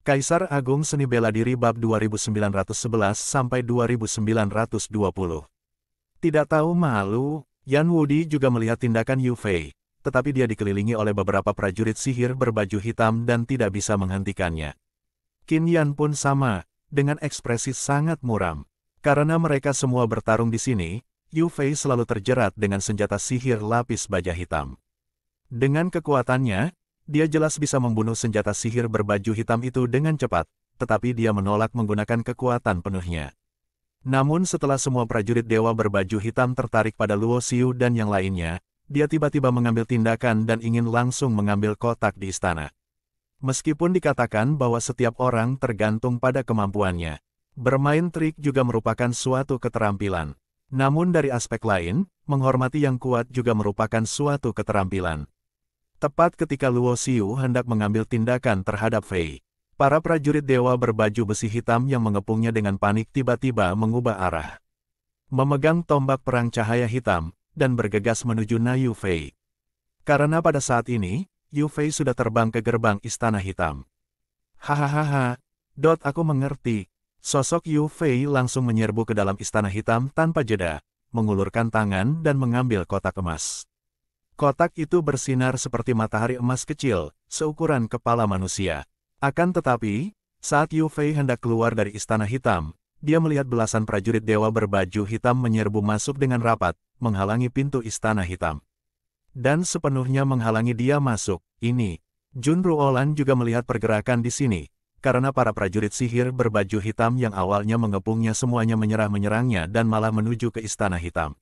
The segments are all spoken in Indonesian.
Kaisar Agung Seni Bela Diri Bab 2911-2920. Tidak tahu malu, Yan Wudi juga melihat tindakan Yu Fei, tetapi dia dikelilingi oleh beberapa prajurit sihir berbaju hitam dan tidak bisa menghentikannya. Qin Yan pun sama, dengan ekspresi sangat muram. Karena mereka semua bertarung di sini, Yu Fei selalu terjerat dengan senjata sihir lapis baja hitam. Dengan kekuatannya, dia jelas bisa membunuh senjata sihir berbaju hitam itu dengan cepat, tetapi dia menolak menggunakan kekuatan penuhnya. Namun setelah semua prajurit dewa berbaju hitam tertarik pada Luo Xiu dan yang lainnya, dia tiba-tiba mengambil tindakan dan ingin langsung mengambil kotak di istana. Meskipun dikatakan bahwa setiap orang tergantung pada kemampuannya, bermain trik juga merupakan suatu keterampilan. Namun dari aspek lain, menghormati yang kuat juga merupakan suatu keterampilan. Tepat ketika Luo Xiu hendak mengambil tindakan terhadap Fei, para prajurit dewa berbaju besi hitam yang mengepungnya dengan panik tiba-tiba mengubah arah. Memegang tombak perang cahaya hitam, dan bergegas menuju Yu Fei. Karena pada saat ini, Yu Fei sudah terbang ke gerbang istana hitam. Hahaha, aku mengerti. Sosok Yu Fei langsung menyerbu ke dalam istana hitam tanpa jeda, mengulurkan tangan dan mengambil kotak emas. Kotak itu bersinar seperti matahari emas kecil, seukuran kepala manusia. Akan tetapi, saat Yu Fei hendak keluar dari istana hitam, dia melihat belasan prajurit dewa berbaju hitam menyerbu masuk dengan rapat, menghalangi pintu istana hitam. Dan sepenuhnya menghalangi dia masuk. Ini, Jun Ruolan juga melihat pergerakan di sini, karena para prajurit sihir berbaju hitam yang awalnya mengepungnya semuanya menyerang-menyerangnya dan malah menuju ke istana hitam.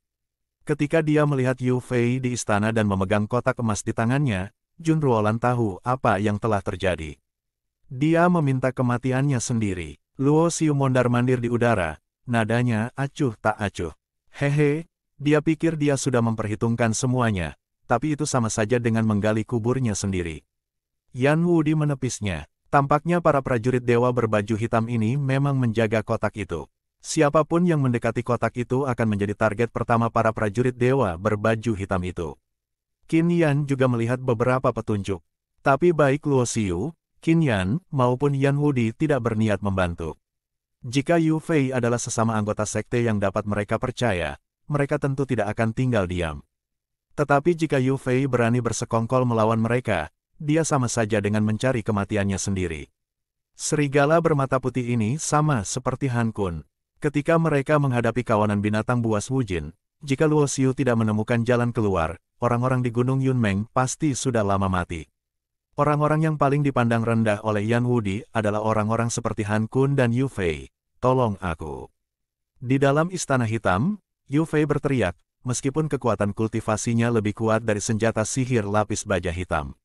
Ketika dia melihat Yu Fei di istana dan memegang kotak emas di tangannya, Jun Ruolan tahu apa yang telah terjadi. Dia meminta kematiannya sendiri. Luo Xiu mondar-mandir di udara, nadanya acuh tak acuh. Hehe, dia pikir dia sudah memperhitungkan semuanya, tapi itu sama saja dengan menggali kuburnya sendiri. Yan Wudi menepisnya. Tampaknya para prajurit dewa berbaju hitam ini memang menjaga kotak itu. Siapapun yang mendekati kotak itu akan menjadi target pertama para prajurit dewa berbaju hitam itu. Qin Yan juga melihat beberapa petunjuk. Tapi baik Luo Xiu, Qin Yan, maupun Yan Wudi tidak berniat membantu. Jika Yu Fei adalah sesama anggota sekte yang dapat mereka percaya, mereka tentu tidak akan tinggal diam. Tetapi jika Yu Fei berani bersekongkol melawan mereka, dia sama saja dengan mencari kematiannya sendiri. Serigala bermata putih ini sama seperti Han Kun. Ketika mereka menghadapi kawanan binatang buas Wujin, jika Luo Xiu tidak menemukan jalan keluar, orang-orang di Gunung Yunmeng pasti sudah lama mati. Orang-orang yang paling dipandang rendah oleh Yan Wudi adalah orang-orang seperti Han Kun dan Yu Fei. Tolong aku. Di dalam istana hitam, Yu Fei berteriak, meskipun kekuatan kultivasinya lebih kuat dari senjata sihir lapis baja hitam.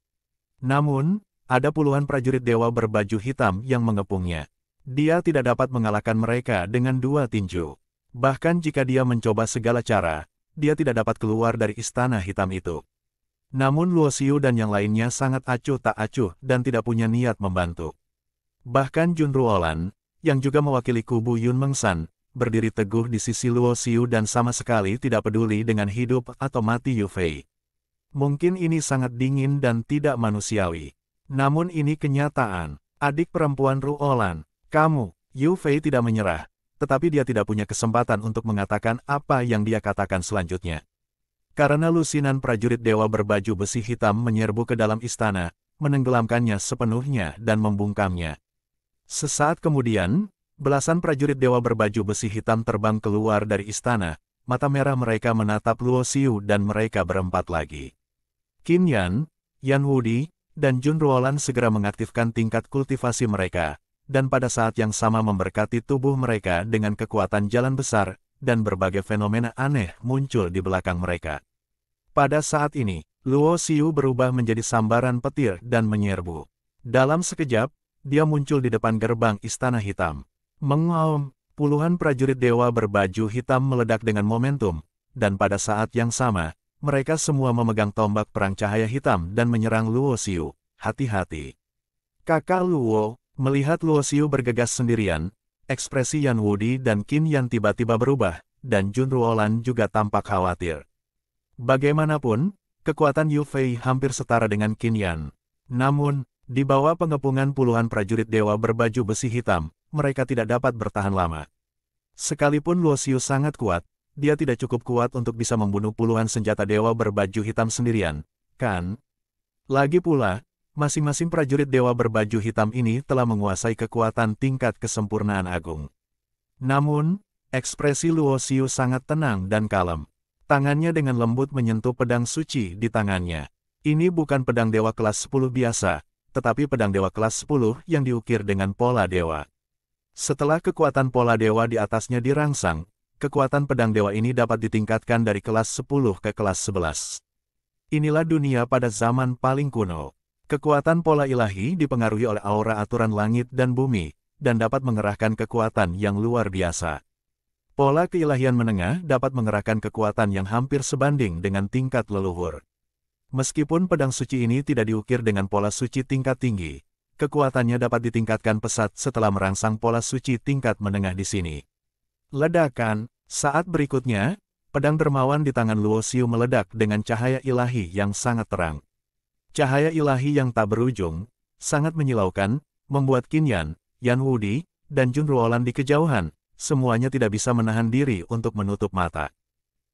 Namun, ada puluhan prajurit dewa berbaju hitam yang mengepungnya. Dia tidak dapat mengalahkan mereka dengan dua tinju. Bahkan jika dia mencoba segala cara, dia tidak dapat keluar dari istana hitam itu. Namun Luo Xiu dan yang lainnya sangat acuh tak acuh dan tidak punya niat membantu. Bahkan Jun Ruolan, yang juga mewakili kubu Yun Mengshan, berdiri teguh di sisi Luo Xiu dan sama sekali tidak peduli dengan hidup atau mati Yu Fei. Mungkin ini sangat dingin dan tidak manusiawi. Namun ini kenyataan. Adik perempuan Ruolan. Kamu, Yu Fei tidak menyerah, tetapi dia tidak punya kesempatan untuk mengatakan apa yang dia katakan selanjutnya. Karena lusinan prajurit dewa berbaju besi hitam menyerbu ke dalam istana, menenggelamkannya sepenuhnya dan membungkamnya. Sesaat kemudian, belasan prajurit dewa berbaju besi hitam terbang keluar dari istana, mata merah mereka menatap Luo Xiu dan mereka berempat lagi. Qin Yan, Yan Wudi, dan Jun Ruolan segera mengaktifkan tingkat kultivasi mereka. Dan pada saat yang sama memberkati tubuh mereka dengan kekuatan jalan besar, dan berbagai fenomena aneh muncul di belakang mereka. Pada saat ini, Luo Xiu berubah menjadi sambaran petir dan menyerbu. Dalam sekejap, dia muncul di depan gerbang istana hitam. Mengaum, puluhan prajurit dewa berbaju hitam meledak dengan momentum, dan pada saat yang sama, mereka semua memegang tombak perang cahaya hitam dan menyerang Luo Xiu. Hati-hati. Kakak Luo. Melihat Luo Xiu bergegas sendirian, ekspresi Yan Wudi dan Qin Yan tiba-tiba berubah, dan Jun Ruolan juga tampak khawatir. Bagaimanapun, kekuatan Yu Fei hampir setara dengan Qin Yan. Namun, Di bawah pengepungan puluhan prajurit dewa berbaju besi hitam, mereka tidak dapat bertahan lama. Sekalipun Luoxiu sangat kuat, dia tidak cukup kuat untuk bisa membunuh puluhan senjata dewa berbaju hitam sendirian, kan? Lagi pula, masing-masing prajurit dewa berbaju hitam ini telah menguasai kekuatan tingkat kesempurnaan agung. Namun, ekspresi Luoxiu sangat tenang dan kalem. Tangannya dengan lembut menyentuh pedang suci di tangannya. Ini bukan pedang dewa kelas 10 biasa, tetapi pedang dewa kelas 10 yang diukir dengan pola dewa. Setelah kekuatan pola dewa di atasnya dirangsang, kekuatan pedang dewa ini dapat ditingkatkan dari kelas 10 ke kelas 11. Inilah dunia pada zaman paling kuno. Kekuatan pola ilahi dipengaruhi oleh aura aturan langit dan bumi, dan dapat mengerahkan kekuatan yang luar biasa. Pola keilahian menengah dapat mengerahkan kekuatan yang hampir sebanding dengan tingkat leluhur. Meskipun pedang suci ini tidak diukir dengan pola suci tingkat tinggi, kekuatannya dapat ditingkatkan pesat setelah merangsang pola suci tingkat menengah di sini. Ledakan, saat berikutnya, pedang dermawan di tangan Luoxiu meledak dengan cahaya ilahi yang sangat terang. Cahaya ilahi yang tak berujung, sangat menyilaukan, membuat Qin Yan, Yan Wudi, dan Jun Ruolan di kejauhan, semuanya tidak bisa menahan diri untuk menutup mata.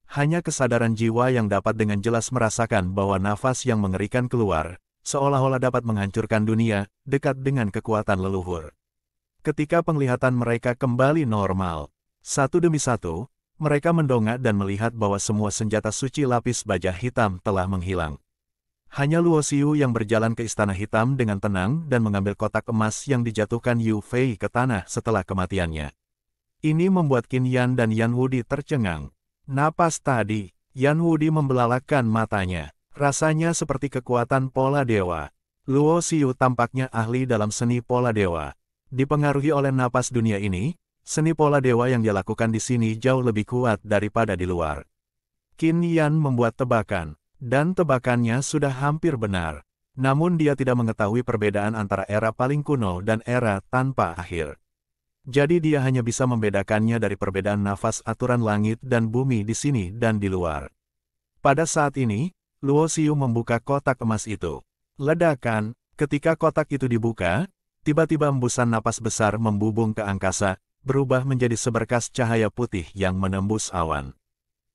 Hanya kesadaran jiwa yang dapat dengan jelas merasakan bahwa nafas yang mengerikan keluar, seolah-olah dapat menghancurkan dunia, dekat dengan kekuatan leluhur. Ketika penglihatan mereka kembali normal, satu demi satu, mereka mendongak dan melihat bahwa semua senjata suci lapis baja hitam telah menghilang. Hanya Luoxiu yang berjalan ke Istana Hitam dengan tenang dan mengambil kotak emas yang dijatuhkan Yu Fei ke tanah setelah kematiannya. Ini membuat Qin Yan dan Yan Wudi tercengang. Napas tadi, Yan Wudi membelalakkan matanya. Rasanya seperti kekuatan pola dewa. Luoxiu tampaknya ahli dalam seni pola dewa. Dipengaruhi oleh napas dunia ini, seni pola dewa yang dia lakukan di sini jauh lebih kuat daripada di luar. Qin Yan membuat tebakan, dan tebakannya sudah hampir benar. Namun dia tidak mengetahui perbedaan antara era paling kuno dan era tanpa akhir. Jadi dia hanya bisa membedakannya dari perbedaan nafas aturan langit dan bumi di sini dan di luar. Pada saat ini, Luoxiu membuka kotak emas itu. Ledakan, ketika kotak itu dibuka, tiba-tiba embusan napas besar membubung ke angkasa, berubah menjadi seberkas cahaya putih yang menembus awan.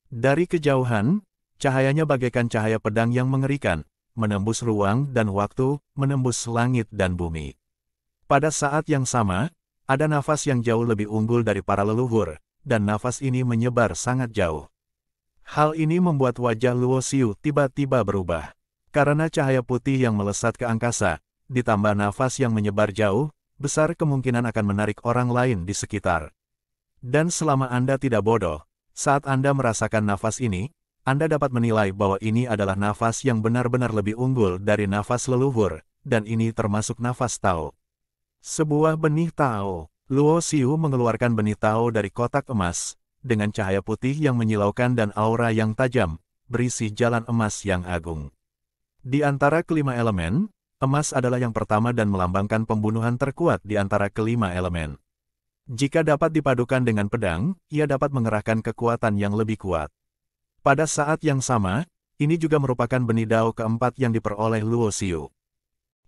Dari kejauhan, cahayanya bagaikan cahaya pedang yang mengerikan, menembus ruang dan waktu, menembus langit dan bumi. Pada saat yang sama, ada nafas yang jauh lebih unggul dari para leluhur, dan nafas ini menyebar sangat jauh. Hal ini membuat wajah Luoxiu tiba-tiba berubah. Karena cahaya putih yang melesat ke angkasa, ditambah nafas yang menyebar jauh, besar kemungkinan akan menarik orang lain di sekitar. Dan selama Anda tidak bodoh, saat Anda merasakan nafas ini, Anda dapat menilai bahwa ini adalah nafas yang benar-benar lebih unggul dari nafas leluhur, dan ini termasuk nafas Tao. Sebuah benih Tao. Luoxiu mengeluarkan benih Tao dari kotak emas, dengan cahaya putih yang menyilaukan dan aura yang tajam, berisi jalan emas yang agung. Di antara kelima elemen, emas adalah yang pertama dan melambangkan pembunuhan terkuat di antara kelima elemen. Jika dapat dipadukan dengan pedang, ia dapat mengerahkan kekuatan yang lebih kuat. Pada saat yang sama, ini juga merupakan benih Dao keempat yang diperoleh Luoxiu.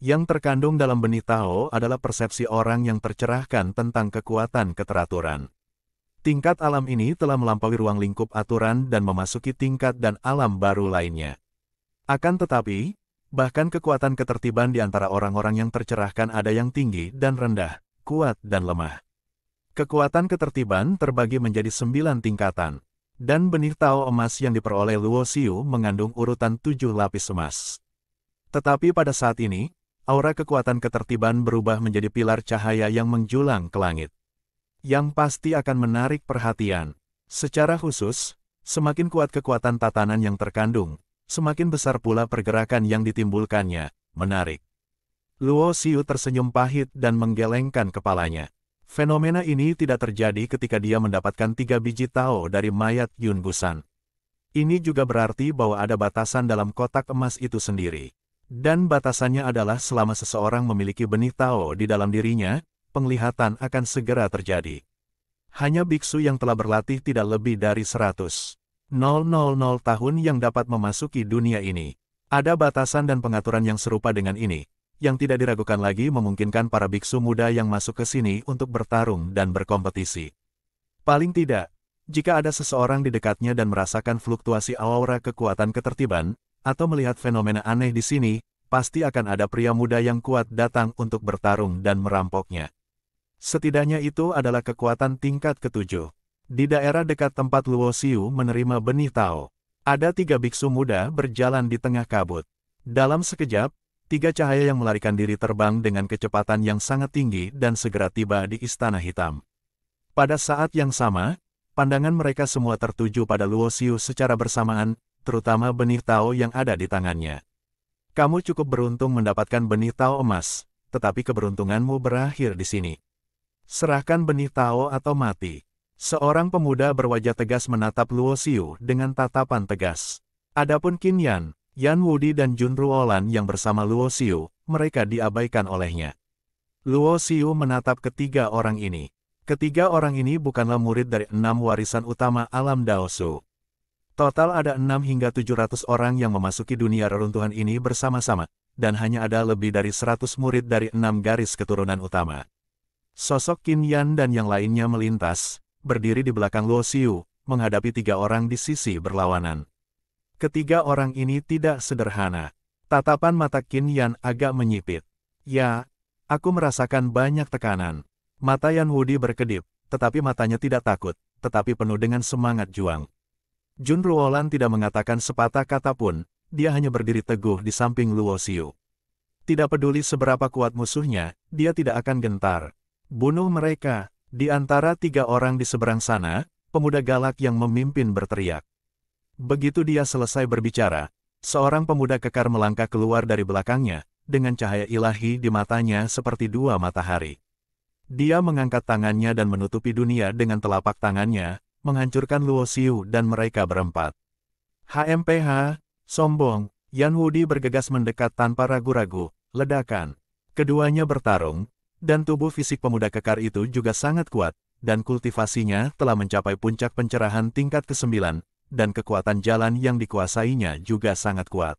Yang terkandung dalam benih Tao adalah persepsi orang yang tercerahkan tentang kekuatan keteraturan. Tingkat alam ini telah melampaui ruang lingkup aturan dan memasuki tingkat dan alam baru lainnya. Akan tetapi, bahkan kekuatan ketertiban di antara orang-orang yang tercerahkan ada yang tinggi dan rendah, kuat dan lemah. Kekuatan ketertiban terbagi menjadi 9 tingkatan, dan benih Tao emas yang diperoleh Luoxiu mengandung urutan 7 lapis emas. Tetapi pada saat ini, aura kekuatan ketertiban berubah menjadi pilar cahaya yang menjulang ke langit. Yang pasti akan menarik perhatian. Secara khusus, semakin kuat kekuatan tatanan yang terkandung, semakin besar pula pergerakan yang ditimbulkannya, menarik. Luoxiu tersenyum pahit dan menggelengkan kepalanya. Fenomena ini tidak terjadi ketika dia mendapatkan 3 biji Tao dari mayat Yun Busan. Ini juga berarti bahwa ada batasan dalam kotak emas itu sendiri. Dan batasannya adalah selama seseorang memiliki benih Tao di dalam dirinya, penglihatan akan segera terjadi. Hanya biksu yang telah berlatih tidak lebih dari 100.000 tahun yang dapat memasuki dunia ini. Ada batasan dan pengaturan yang serupa dengan ini, yang tidak diragukan lagi memungkinkan para biksu muda yang masuk ke sini untuk bertarung dan berkompetisi. Paling tidak, jika ada seseorang di dekatnya dan merasakan fluktuasi aura kekuatan ketertiban, atau melihat fenomena aneh di sini, pasti akan ada pria muda yang kuat datang untuk bertarung dan merampoknya. Setidaknya itu adalah kekuatan tingkat ketujuh. Di daerah dekat tempat Luo Xiu menerima benih Tao, ada 3 biksu muda berjalan di tengah kabut. Dalam sekejap, 3 cahaya yang melarikan diri terbang dengan kecepatan yang sangat tinggi dan segera tiba di Istana Hitam. Pada saat yang sama, pandangan mereka semua tertuju pada Luo Xiu secara bersamaan, terutama benih Tao yang ada di tangannya. Kamu cukup beruntung mendapatkan benih Tao emas, tetapi keberuntunganmu berakhir di sini. Serahkan benih Tao atau mati. Seorang pemuda berwajah tegas menatap Luo Xiu dengan tatapan tegas. Adapun Qin Yan, Yan Wudi dan Jun Ruolan yang bersama Luo Xiu, mereka diabaikan olehnya. Luo Xiu menatap ketiga orang ini. Ketiga orang ini bukanlah murid dari 6 warisan utama alam Daosu. Total ada 6 hingga 700 orang yang memasuki dunia reruntuhan ini bersama-sama, dan hanya ada lebih dari 100 murid dari 6 garis keturunan utama. Sosok Qin Yan dan yang lainnya melintas, berdiri di belakang Luo Xiu, menghadapi 3 orang di sisi berlawanan. Ketiga orang ini tidak sederhana. Tatapan mata Qin Yan agak menyipit. Ya, aku merasakan banyak tekanan. Mata Yan Wudi berkedip, tetapi matanya tidak takut, tetapi penuh dengan semangat juang. Jun Ruolan tidak mengatakan sepatah kata pun, dia hanya berdiri teguh di samping Luo Xiu. Tidak peduli seberapa kuat musuhnya, dia tidak akan gentar. Bunuh mereka. Di antara 3 orang di seberang sana, pemuda galak yang memimpin berteriak. Begitu dia selesai berbicara, seorang pemuda kekar melangkah keluar dari belakangnya, dengan cahaya ilahi di matanya seperti 2 matahari. Dia mengangkat tangannya dan menutupi dunia dengan telapak tangannya, menghancurkan Luo Xiu dan mereka berempat. HMPH, sombong, Yan Wudi bergegas mendekat tanpa ragu-ragu, ledakan. Keduanya bertarung, dan tubuh fisik pemuda kekar itu juga sangat kuat, dan kultivasinya telah mencapai puncak pencerahan tingkat ke-9, dan kekuatan jalan yang dikuasainya juga sangat kuat.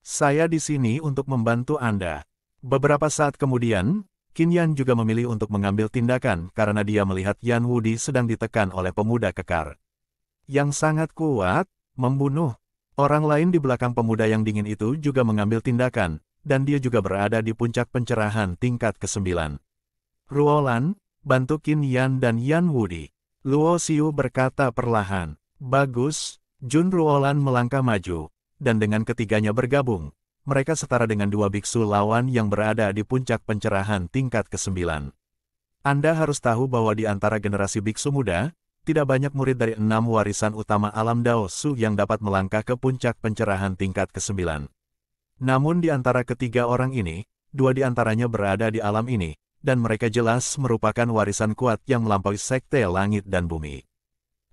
Saya di sini untuk membantu Anda. Beberapa saat kemudian, Qin Yan juga memilih untuk mengambil tindakan karena dia melihat Yan Wudi sedang ditekan oleh pemuda kekar. Yang sangat kuat, membunuh. Orang lain di belakang pemuda yang dingin itu juga mengambil tindakan, dan dia juga berada di puncak pencerahan tingkat ke-9. Ruolan, bantu Qin Yan dan Yan Wudi. Luo Xiu berkata perlahan. Bagus, Jun Ruolan melangkah maju, dan dengan ketiganya bergabung, mereka setara dengan 2 biksu lawan yang berada di puncak pencerahan tingkat ke-9. Anda harus tahu bahwa di antara generasi biksu muda, tidak banyak murid dari 6 warisan utama alam Daosu yang dapat melangkah ke puncak pencerahan tingkat ke-9. Namun di antara ketiga orang ini, 2 di antaranya berada di alam ini, dan mereka jelas merupakan warisan kuat yang melampaui sekte langit dan bumi.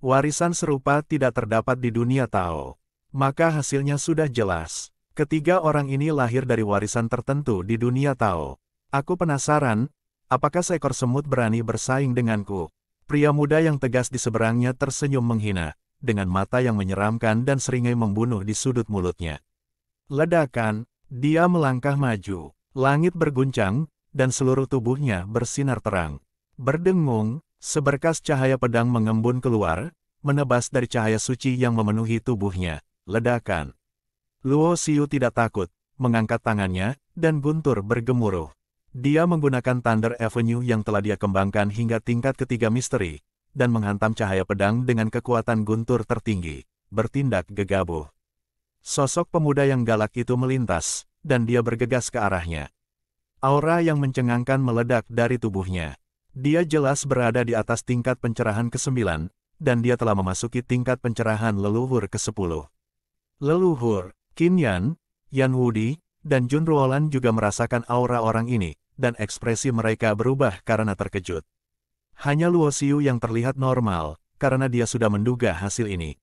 Warisan serupa tidak terdapat di dunia Tao. Maka hasilnya sudah jelas. Ketiga orang ini lahir dari warisan tertentu di dunia Tao. Aku penasaran, apakah seekor semut berani bersaing denganku? Pria muda yang tegas di seberangnya tersenyum menghina, dengan mata yang menyeramkan dan seringai membunuh di sudut mulutnya. Ledakan, dia melangkah maju. Langit berguncang, dan seluruh tubuhnya bersinar terang. Berdengung, seberkas cahaya pedang mengembun keluar, menebas dari cahaya suci yang memenuhi tubuhnya. Ledakan. Luo Xiu tidak takut, mengangkat tangannya, dan guntur bergemuruh. Dia menggunakan Thunder Avenue yang telah dia kembangkan hingga tingkat ketiga misteri, dan menghantam cahaya pedang dengan kekuatan guntur tertinggi, bertindak gegabah. Sosok pemuda yang galak itu melintas, dan dia bergegas ke arahnya. Aura yang mencengangkan meledak dari tubuhnya. Dia jelas berada di atas tingkat pencerahan ke-9, dan dia telah memasuki tingkat pencerahan leluhur ke-10. Leluhur, Qin Yan, Yan Wudi, dan Jun Ruolan juga merasakan aura orang ini, dan ekspresi mereka berubah karena terkejut. Hanya Luo Xiu yang terlihat normal, karena dia sudah menduga hasil ini.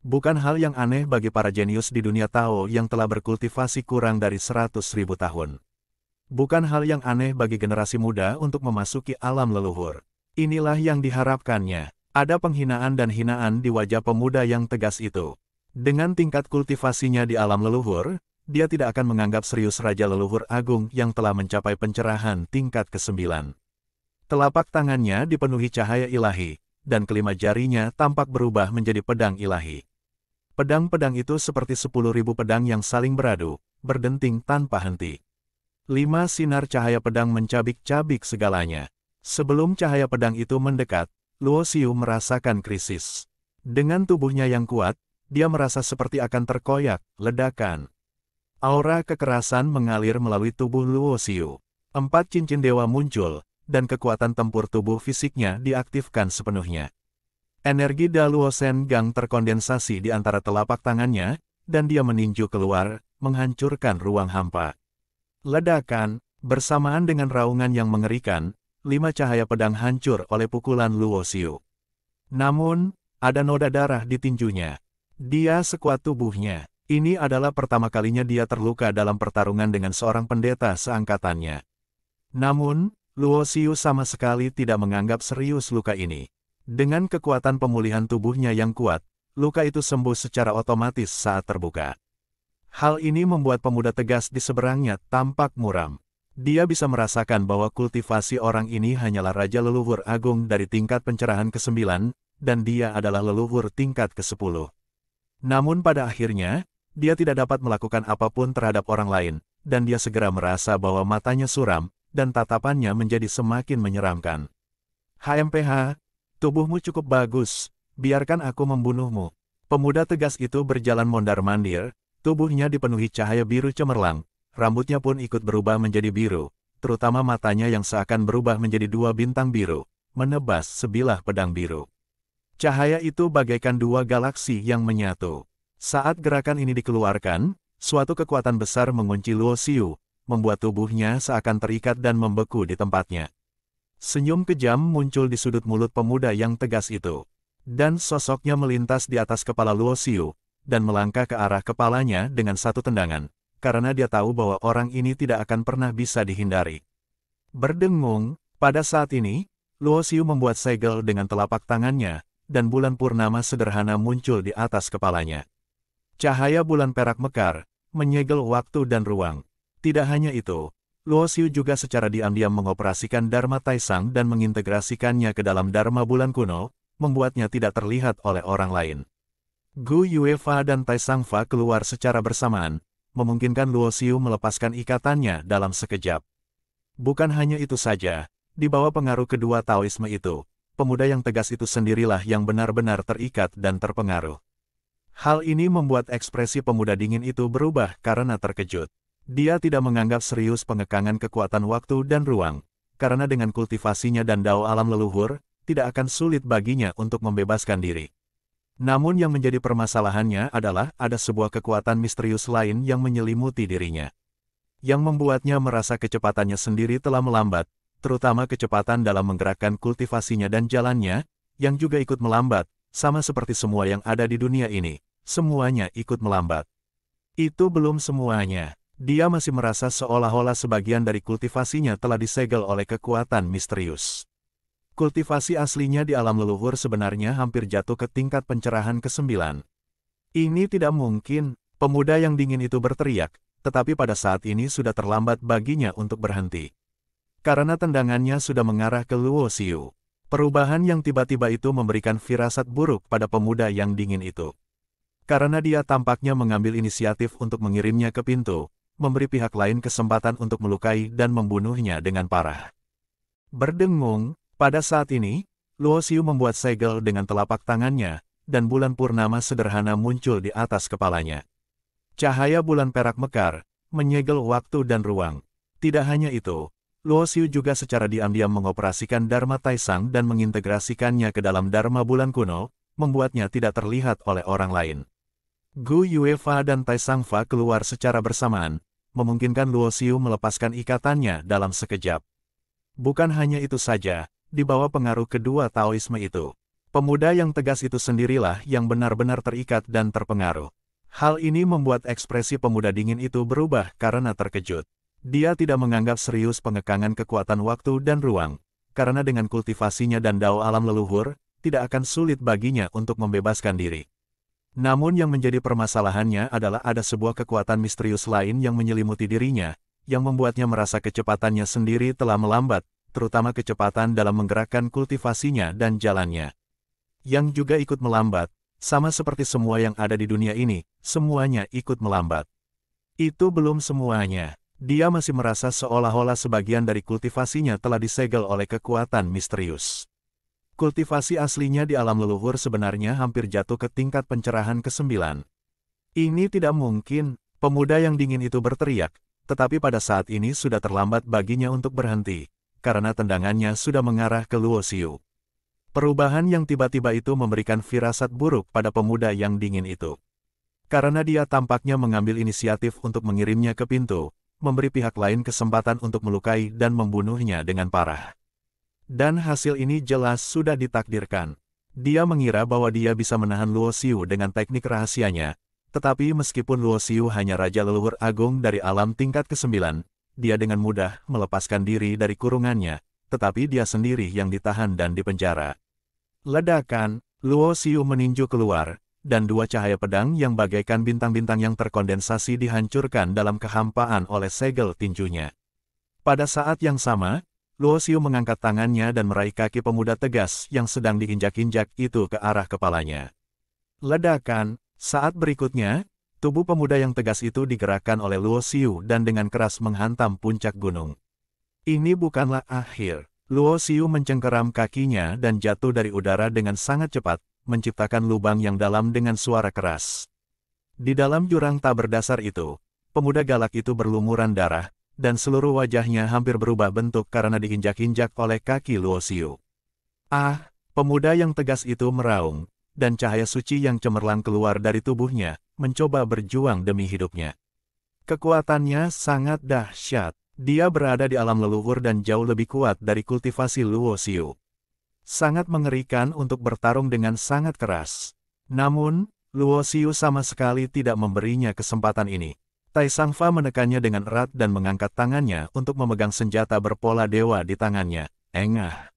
Bukan hal yang aneh bagi para jenius di dunia Tao yang telah berkultivasi kurang dari 100.000 tahun. Bukan hal yang aneh bagi generasi muda untuk memasuki alam leluhur. Inilah yang diharapkannya. Ada penghinaan dan hinaan di wajah pemuda yang tegas itu. Dengan tingkat kultivasinya di alam leluhur, dia tidak akan menganggap serius Raja Leluhur Agung yang telah mencapai pencerahan tingkat ke-9. Telapak tangannya dipenuhi cahaya ilahi, dan kelima jarinya tampak berubah menjadi pedang ilahi. Pedang-pedang itu seperti 10.000 pedang yang saling beradu, berdenting tanpa henti. 5 sinar cahaya pedang mencabik-cabik segalanya. Sebelum cahaya pedang itu mendekat, Luo Xiu merasakan krisis. Dengan tubuhnya yang kuat, dia merasa seperti akan terkoyak, ledakan. Aura kekerasan mengalir melalui tubuh Luo Xiu. 4 cincin dewa muncul, dan kekuatan tempur tubuh fisiknya diaktifkan sepenuhnya. Energi Daluo Shen Gang terkondensasi di antara telapak tangannya, dan dia meninju keluar, menghancurkan ruang hampa. Ledakan, bersamaan dengan raungan yang mengerikan, 5 cahaya pedang hancur oleh pukulan Luo Xiu. Namun, ada noda darah di tinjunya. Dia sekuat tubuhnya. Ini adalah pertama kalinya dia terluka dalam pertarungan dengan seorang pendeta seangkatannya. Namun, Luo Xiu sama sekali tidak menganggap serius luka ini. Dengan kekuatan pemulihan tubuhnya yang kuat, luka itu sembuh secara otomatis saat terbuka. Hal ini membuat pemuda tegas di seberangnya tampak muram. Dia bisa merasakan bahwa kultivasi orang ini hanyalah Raja Leluhur Agung dari tingkat pencerahan ke-9, dan dia adalah leluhur tingkat ke-10. Namun pada akhirnya, dia tidak dapat melakukan apapun terhadap orang lain, dan dia segera merasa bahwa matanya suram, dan tatapannya menjadi semakin menyeramkan. HMPH, tubuhmu cukup bagus, biarkan aku membunuhmu. Pemuda tegas itu berjalan mondar-mandir. Tubuhnya dipenuhi cahaya biru cemerlang, rambutnya pun ikut berubah menjadi biru, terutama matanya yang seakan berubah menjadi 2 bintang biru, menebas sebilah pedang biru. Cahaya itu bagaikan 2 galaksi yang menyatu. Saat gerakan ini dikeluarkan, suatu kekuatan besar mengunci Luo Xiu, membuat tubuhnya seakan terikat dan membeku di tempatnya. Senyum kejam muncul di sudut mulut pemuda yang tegas itu, dan sosoknya melintas di atas kepala Luo Xiu, dan melangkah ke arah kepalanya dengan satu tendangan, karena dia tahu bahwa orang ini tidak akan pernah bisa dihindari. Berdengung, pada saat ini, Luo Xiu membuat segel dengan telapak tangannya, dan bulan purnama sederhana muncul di atas kepalanya. Cahaya bulan perak mekar, menyegel waktu dan ruang. Tidak hanya itu, Luo Xiu juga secara diam-diam mengoperasikan Dharma Taisang dan mengintegrasikannya ke dalam Dharma bulan kuno, membuatnya tidak terlihat oleh orang lain. Gu Yuefa dan Taisang Fa keluar secara bersamaan, memungkinkan Luo Xiu melepaskan ikatannya dalam sekejap. Bukan hanya itu saja, di bawah pengaruh kedua Taoisme itu, pemuda yang tegas itu sendirilah yang benar-benar terikat dan terpengaruh. Hal ini membuat ekspresi pemuda dingin itu berubah karena terkejut. Dia tidak menganggap serius pengekangan kekuatan waktu dan ruang, karena dengan kultivasinya dan dao alam leluhur, tidak akan sulit baginya untuk membebaskan diri. Namun yang menjadi permasalahannya adalah ada sebuah kekuatan misterius lain yang menyelimuti dirinya. Yang membuatnya merasa kecepatannya sendiri telah melambat, terutama kecepatan dalam menggerakkan kultivasinya dan jalannya, yang juga ikut melambat, sama seperti semua yang ada di dunia ini, semuanya ikut melambat. Itu belum semuanya. Dia masih merasa seolah-olah sebagian dari kultivasinya telah disegel oleh kekuatan misterius. Kultivasi aslinya di alam leluhur sebenarnya hampir jatuh ke tingkat pencerahan ke-9. Ini tidak mungkin, pemuda yang dingin itu berteriak, tetapi pada saat ini sudah terlambat baginya untuk berhenti. Karena tendangannya sudah mengarah ke Luo Xiu. Perubahan yang tiba-tiba itu memberikan firasat buruk pada pemuda yang dingin itu. Karena dia tampaknya mengambil inisiatif untuk mengirimnya ke pintu, memberi pihak lain kesempatan untuk melukai dan membunuhnya dengan parah. Berdengung, pada saat ini, Luo Xiu membuat segel dengan telapak tangannya, dan bulan purnama sederhana muncul di atas kepalanya. Cahaya bulan perak mekar, menyegel waktu dan ruang. Tidak hanya itu, Luo Xiu juga secara diam-diam mengoperasikan Dharma Taisang dan mengintegrasikannya ke dalam Dharma bulan kuno, membuatnya tidak terlihat oleh orang lain. Gu Yuefa dan Taisang Fa keluar secara bersamaan, memungkinkan Luo Xiu melepaskan ikatannya dalam sekejap. Bukan hanya itu saja, di bawah pengaruh kedua Taoisme itu, pemuda yang tegas itu sendirilah yang benar-benar terikat dan terpengaruh. Hal ini membuat ekspresi pemuda dingin itu berubah karena terkejut. Dia tidak menganggap serius pengekangan kekuatan waktu dan ruang, karena dengan kultivasinya dan dao alam leluhur, tidak akan sulit baginya untuk membebaskan diri. Namun yang menjadi permasalahannya adalah ada sebuah kekuatan misterius lain yang menyelimuti dirinya, yang membuatnya merasa kecepatannya sendiri telah melambat, terutama kecepatan dalam menggerakkan kultivasinya dan jalannya. Yang juga ikut melambat, sama seperti semua yang ada di dunia ini, semuanya ikut melambat. Itu belum semuanya. Dia masih merasa seolah-olah sebagian dari kultivasinya telah disegel oleh kekuatan misterius. Kultivasi aslinya di alam leluhur sebenarnya hampir jatuh ke tingkat pencerahan ke-9. Ini tidak mungkin, pemuda yang dingin itu berteriak, tetapi pada saat ini sudah terlambat baginya untuk berhenti, karena tendangannya sudah mengarah ke Luo Xiu. Perubahan yang tiba-tiba itu memberikan firasat buruk pada pemuda yang dingin itu. Karena dia tampaknya mengambil inisiatif untuk mengirimnya ke pintu, memberi pihak lain kesempatan untuk melukai dan membunuhnya dengan parah. Dan hasil ini jelas sudah ditakdirkan. Dia mengira bahwa dia bisa menahan Luo Xiu dengan teknik rahasianya, tetapi meskipun Luo Xiu hanya Raja Leluhur Agung dari alam tingkat ke-9, dia dengan mudah melepaskan diri dari kurungannya, tetapi dia sendiri yang ditahan dan dipenjara. Ledakan, Luo Xiu meninju keluar, dan dua cahaya pedang yang bagaikan bintang-bintang yang terkondensasi dihancurkan dalam kehampaan oleh segel tinjunya. Pada saat yang sama, Luo Xiu mengangkat tangannya dan meraih kaki pemuda tegas yang sedang diinjak-injak itu ke arah kepalanya. Ledakan, saat berikutnya, tubuh pemuda yang tegas itu digerakkan oleh Luo Xiu dan dengan keras menghantam puncak gunung. Ini bukanlah akhir. Luo Xiu mencengkeram kakinya dan jatuh dari udara dengan sangat cepat, menciptakan lubang yang dalam dengan suara keras. Di dalam jurang tak berdasar itu, pemuda galak itu berlumuran darah, dan seluruh wajahnya hampir berubah bentuk karena diinjak-injak oleh kaki Luo Xiu. Ah, pemuda yang tegas itu meraung, dan cahaya suci yang cemerlang keluar dari tubuhnya, mencoba berjuang demi hidupnya. Kekuatannya sangat dahsyat. Dia berada di alam leluhur dan jauh lebih kuat dari kultivasi Luo Xiu. Sangat mengerikan untuk bertarung dengan sangat keras. Namun, Luo Xiu sama sekali tidak memberinya kesempatan ini. Tai Sangfa menekannya dengan erat dan mengangkat tangannya untuk memegang senjata berpola dewa di tangannya. Engah.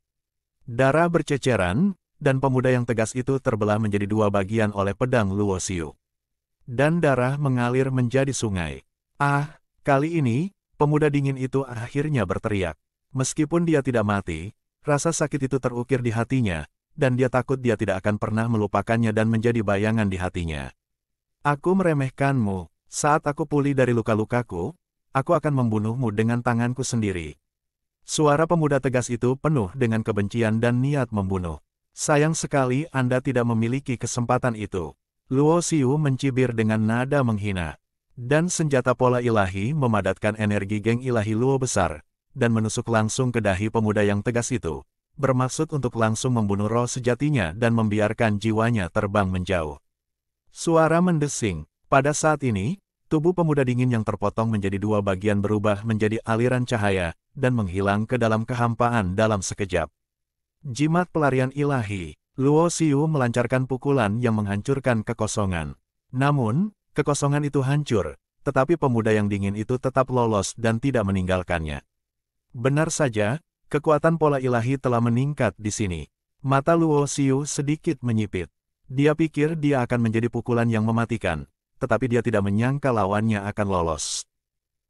Darah berceceran, dan pemuda yang tegas itu terbelah menjadi dua bagian oleh pedang Luo Xiu. Dan darah mengalir menjadi sungai. Ah, kali ini, pemuda dingin itu akhirnya berteriak. Meskipun dia tidak mati, rasa sakit itu terukir di hatinya, dan dia takut dia tidak akan pernah melupakannya dan menjadi bayangan di hatinya. Aku meremehkanmu. Saat aku pulih dari luka-lukaku, aku akan membunuhmu dengan tanganku sendiri. Suara pemuda tegas itu penuh dengan kebencian dan niat membunuh. Sayang sekali Anda tidak memiliki kesempatan itu. Luo Xiu mencibir dengan nada menghina. Dan senjata pola ilahi memadatkan energi geng ilahi Luo besar, dan menusuk langsung ke dahi pemuda yang tegas itu, bermaksud untuk langsung membunuh roh sejatinya dan membiarkan jiwanya terbang menjauh. Suara mendesing. Pada saat ini, tubuh pemuda dingin yang terpotong menjadi dua bagian berubah menjadi aliran cahaya, dan menghilang ke dalam kehampaan dalam sekejap. Jimat pelarian ilahi, Luo Xiu melancarkan pukulan yang menghancurkan kekosongan. Namun, kekosongan itu hancur, tetapi pemuda yang dingin itu tetap lolos dan tidak meninggalkannya. Benar saja, kekuatan pola ilahi telah meningkat di sini. Mata Luo Xiu sedikit menyipit. Dia pikir dia akan menjadi pukulan yang mematikan, tetapi dia tidak menyangka lawannya akan lolos.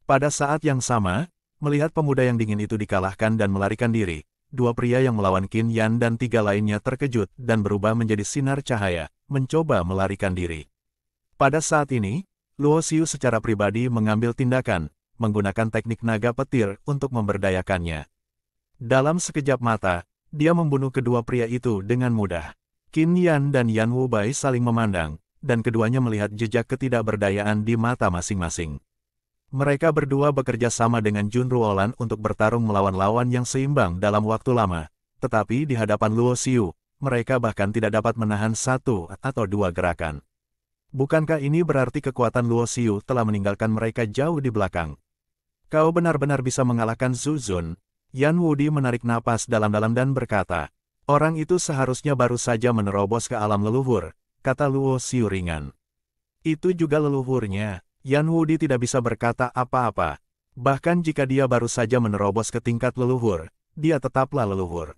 Pada saat yang sama, melihat pemuda yang dingin itu dikalahkan dan melarikan diri, dua pria yang melawan Qin Yan dan tiga lainnya terkejut dan berubah menjadi sinar cahaya, mencoba melarikan diri. Pada saat ini, Luo Xiu secara pribadi mengambil tindakan, menggunakan teknik naga petir untuk memberdayakannya. Dalam sekejap mata, dia membunuh kedua pria itu dengan mudah. Qin Yan dan Yan Wubai saling memandang, dan keduanya melihat jejak ketidakberdayaan di mata masing-masing. Mereka berdua bekerja sama dengan Jun Ruolan untuk bertarung melawan lawan yang seimbang dalam waktu lama, tetapi di hadapan Luo Xiu, mereka bahkan tidak dapat menahan satu atau dua gerakan. Bukankah ini berarti kekuatan Luo Xiu telah meninggalkan mereka jauh di belakang? Kau benar-benar bisa mengalahkan Zhu Zun. Yan Wudi menarik napas dalam-dalam dan berkata, orang itu seharusnya baru saja menerobos ke alam leluhur, kata Luo Xiu ringan. Itu juga leluhurnya. Yan Wudi tidak bisa berkata apa-apa. Bahkan jika dia baru saja menerobos ke tingkat leluhur, dia tetaplah leluhur.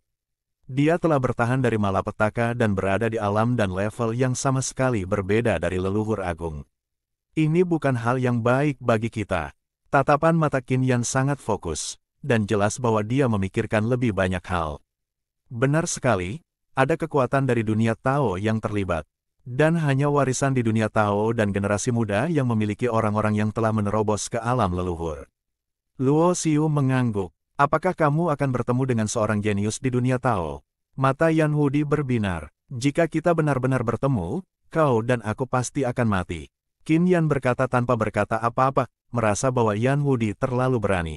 Dia telah bertahan dari malapetaka dan berada di alam dan level yang sama sekali berbeda dari leluhur agung. Ini bukan hal yang baik bagi kita. Tatapan mata Qin Yan sangat fokus, dan jelas bahwa dia memikirkan lebih banyak hal. Benar sekali, ada kekuatan dari dunia Tao yang terlibat. Dan hanya warisan di dunia Tao dan generasi muda yang memiliki orang-orang yang telah menerobos ke alam leluhur. Luo Xiu mengangguk. Apakah kamu akan bertemu dengan seorang jenius di dunia Tao? Mata Yan Wudi berbinar. Jika kita benar-benar bertemu, kau dan aku pasti akan mati. Qin Yan berkata tanpa berkata apa-apa, merasa bahwa Yan Wudi terlalu berani.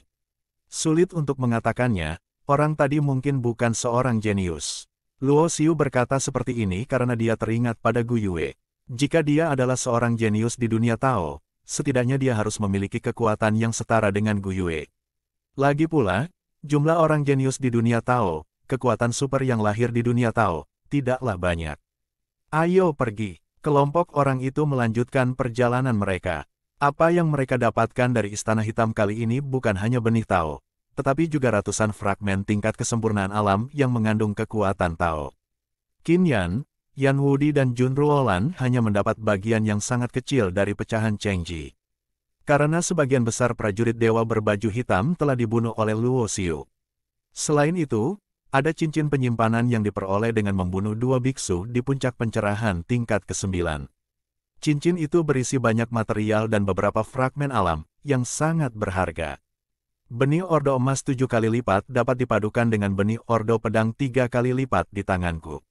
Sulit untuk mengatakannya, orang tadi mungkin bukan seorang jenius. Luo Xiu berkata seperti ini karena dia teringat pada Gu Yue. Jika dia adalah seorang jenius di dunia Tao, setidaknya dia harus memiliki kekuatan yang setara dengan Gu Yue. Lagi pula, jumlah orang jenius di dunia Tao, kekuatan super yang lahir di dunia Tao, tidaklah banyak. Ayo pergi. Kelompok orang itu melanjutkan perjalanan mereka. Apa yang mereka dapatkan dari Istana Hitam kali ini bukan hanya benih Tao, tetapi juga ratusan fragmen tingkat kesempurnaan alam yang mengandung kekuatan Tao. Qin Yan, Yan Wudi dan Jun Ruolan hanya mendapat bagian yang sangat kecil dari pecahan Chengji. Karena sebagian besar prajurit dewa berbaju hitam telah dibunuh oleh Luo Xiu. Selain itu, ada cincin penyimpanan yang diperoleh dengan membunuh 2 biksu di puncak pencerahan tingkat ke-9. Cincin itu berisi banyak material dan beberapa fragmen alam yang sangat berharga. Benih ordo emas 7 kali lipat dapat dipadukan dengan benih ordo pedang 3 kali lipat di tanganku.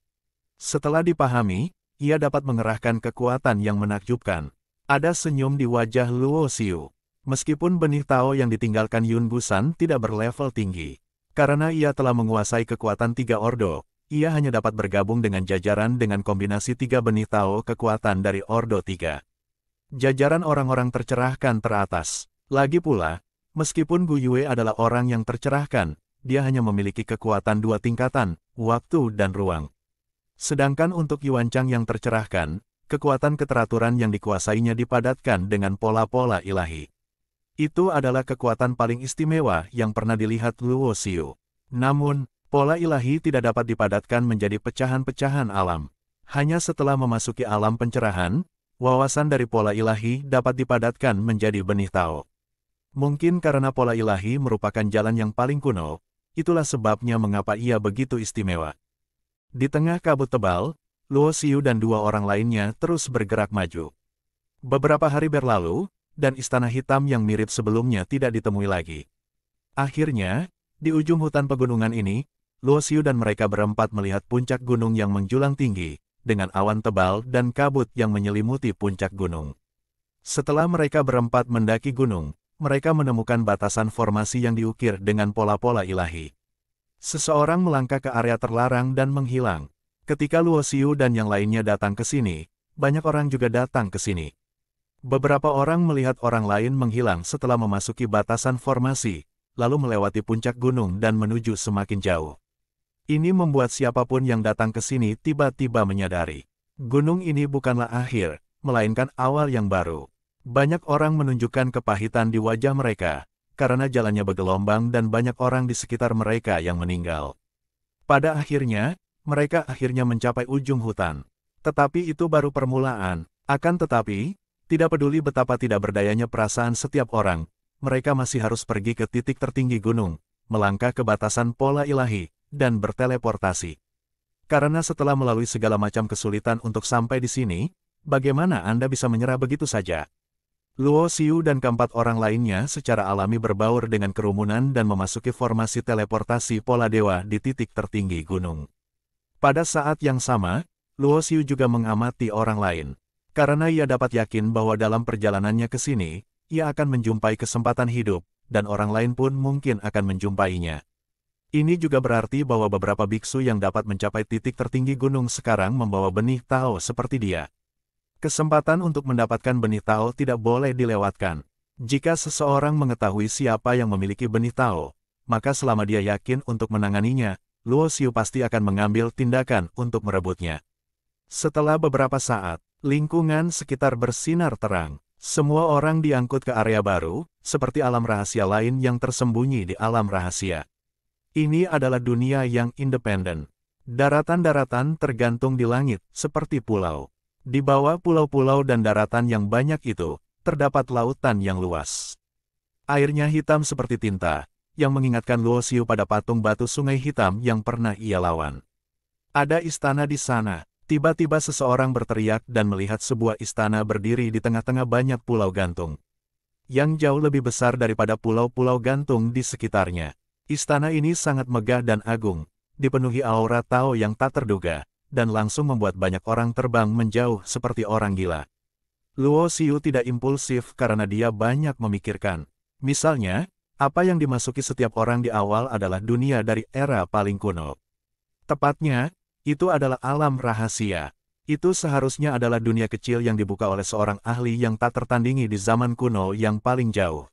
Setelah dipahami, ia dapat mengerahkan kekuatan yang menakjubkan. Ada senyum di wajah Luo Xiu. Meskipun benih Tao yang ditinggalkan Yun Busan tidak berlevel tinggi. Karena ia telah menguasai kekuatan 3 ordo, ia hanya dapat bergabung dengan jajaran dengan kombinasi 3 benih Tao kekuatan dari ordo 3. Jajaran orang-orang tercerahkan teratas. Lagi pula, meskipun Gu Yue adalah orang yang tercerahkan, dia hanya memiliki kekuatan 2 tingkatan, waktu dan ruang. Sedangkan untuk Yuan Chang yang tercerahkan, kekuatan keteraturan yang dikuasainya dipadatkan dengan pola-pola ilahi. Itu adalah kekuatan paling istimewa yang pernah dilihat Luo Xiu. Namun, pola ilahi tidak dapat dipadatkan menjadi pecahan-pecahan alam. Hanya setelah memasuki alam pencerahan, wawasan dari pola ilahi dapat dipadatkan menjadi benih Tao. Mungkin karena pola ilahi merupakan jalan yang paling kuno, itulah sebabnya mengapa ia begitu istimewa. Di tengah kabut tebal, Luo Xiu dan 2 orang lainnya terus bergerak maju. Beberapa hari berlalu, dan istana hitam yang mirip sebelumnya tidak ditemui lagi. Akhirnya, di ujung hutan pegunungan ini, Luo Xiu dan mereka berempat melihat puncak gunung yang menjulang tinggi, dengan awan tebal dan kabut yang menyelimuti puncak gunung. Setelah mereka berempat mendaki gunung, mereka menemukan batasan formasi yang diukir dengan pola-pola ilahi. Seseorang melangkah ke area terlarang dan menghilang. Ketika Luo Xiu dan yang lainnya datang ke sini, banyak orang juga datang ke sini. Beberapa orang melihat orang lain menghilang setelah memasuki batasan formasi, lalu melewati puncak gunung dan menuju semakin jauh. Ini membuat siapapun yang datang ke sini tiba-tiba menyadari, gunung ini bukanlah akhir, melainkan awal yang baru. Banyak orang menunjukkan kepahitan di wajah mereka, karena jalannya bergelombang dan banyak orang di sekitar mereka yang meninggal. Pada akhirnya, mereka akhirnya mencapai ujung hutan. Tetapi itu baru permulaan. Akan tetapi, tidak peduli betapa tidak berdayanya perasaan setiap orang, mereka masih harus pergi ke titik tertinggi gunung, melangkah ke batasan pola ilahi, dan berteleportasi. Karena setelah melalui segala macam kesulitan untuk sampai di sini, bagaimana Anda bisa menyerah begitu saja? Luo Xiu dan keempat orang lainnya secara alami berbaur dengan kerumunan dan memasuki formasi teleportasi pola dewa di titik tertinggi gunung. Pada saat yang sama, Luo Xiu juga mengamati orang lain. Karena ia dapat yakin bahwa dalam perjalanannya ke sini, ia akan menjumpai kesempatan hidup, dan orang lain pun mungkin akan menjumpainya. Ini juga berarti bahwa beberapa biksu yang dapat mencapai titik tertinggi gunung sekarang membawa benih Tao seperti dia. Kesempatan untuk mendapatkan benih Tao tidak boleh dilewatkan. Jika seseorang mengetahui siapa yang memiliki benih Tao, maka selama dia yakin untuk menanganinya, Luo Xiu pasti akan mengambil tindakan untuk merebutnya. Setelah beberapa saat, lingkungan sekitar bersinar terang. Semua orang diangkut ke area baru, seperti alam rahasia lain yang tersembunyi di alam rahasia. Ini adalah dunia yang independen. Daratan-daratan tergantung di langit, seperti pulau. Di bawah pulau-pulau dan daratan yang banyak itu, terdapat lautan yang luas. Airnya hitam seperti tinta, yang mengingatkan Luo Xiu pada patung batu sungai hitam yang pernah ia lawan. Ada istana di sana. Tiba-tiba seseorang berteriak dan melihat sebuah istana berdiri di tengah-tengah banyak pulau gantung, yang jauh lebih besar daripada pulau-pulau gantung di sekitarnya. Istana ini sangat megah dan agung, dipenuhi aura Tao yang tak terduga, dan langsung membuat banyak orang terbang menjauh seperti orang gila. Luo Xiu tidak impulsif karena dia banyak memikirkan. Misalnya, apa yang dimasuki setiap orang di awal adalah dunia dari era paling kuno. Tepatnya, itu adalah alam rahasia. Itu seharusnya adalah dunia kecil yang dibuka oleh seorang ahli yang tak tertandingi di zaman kuno yang paling jauh.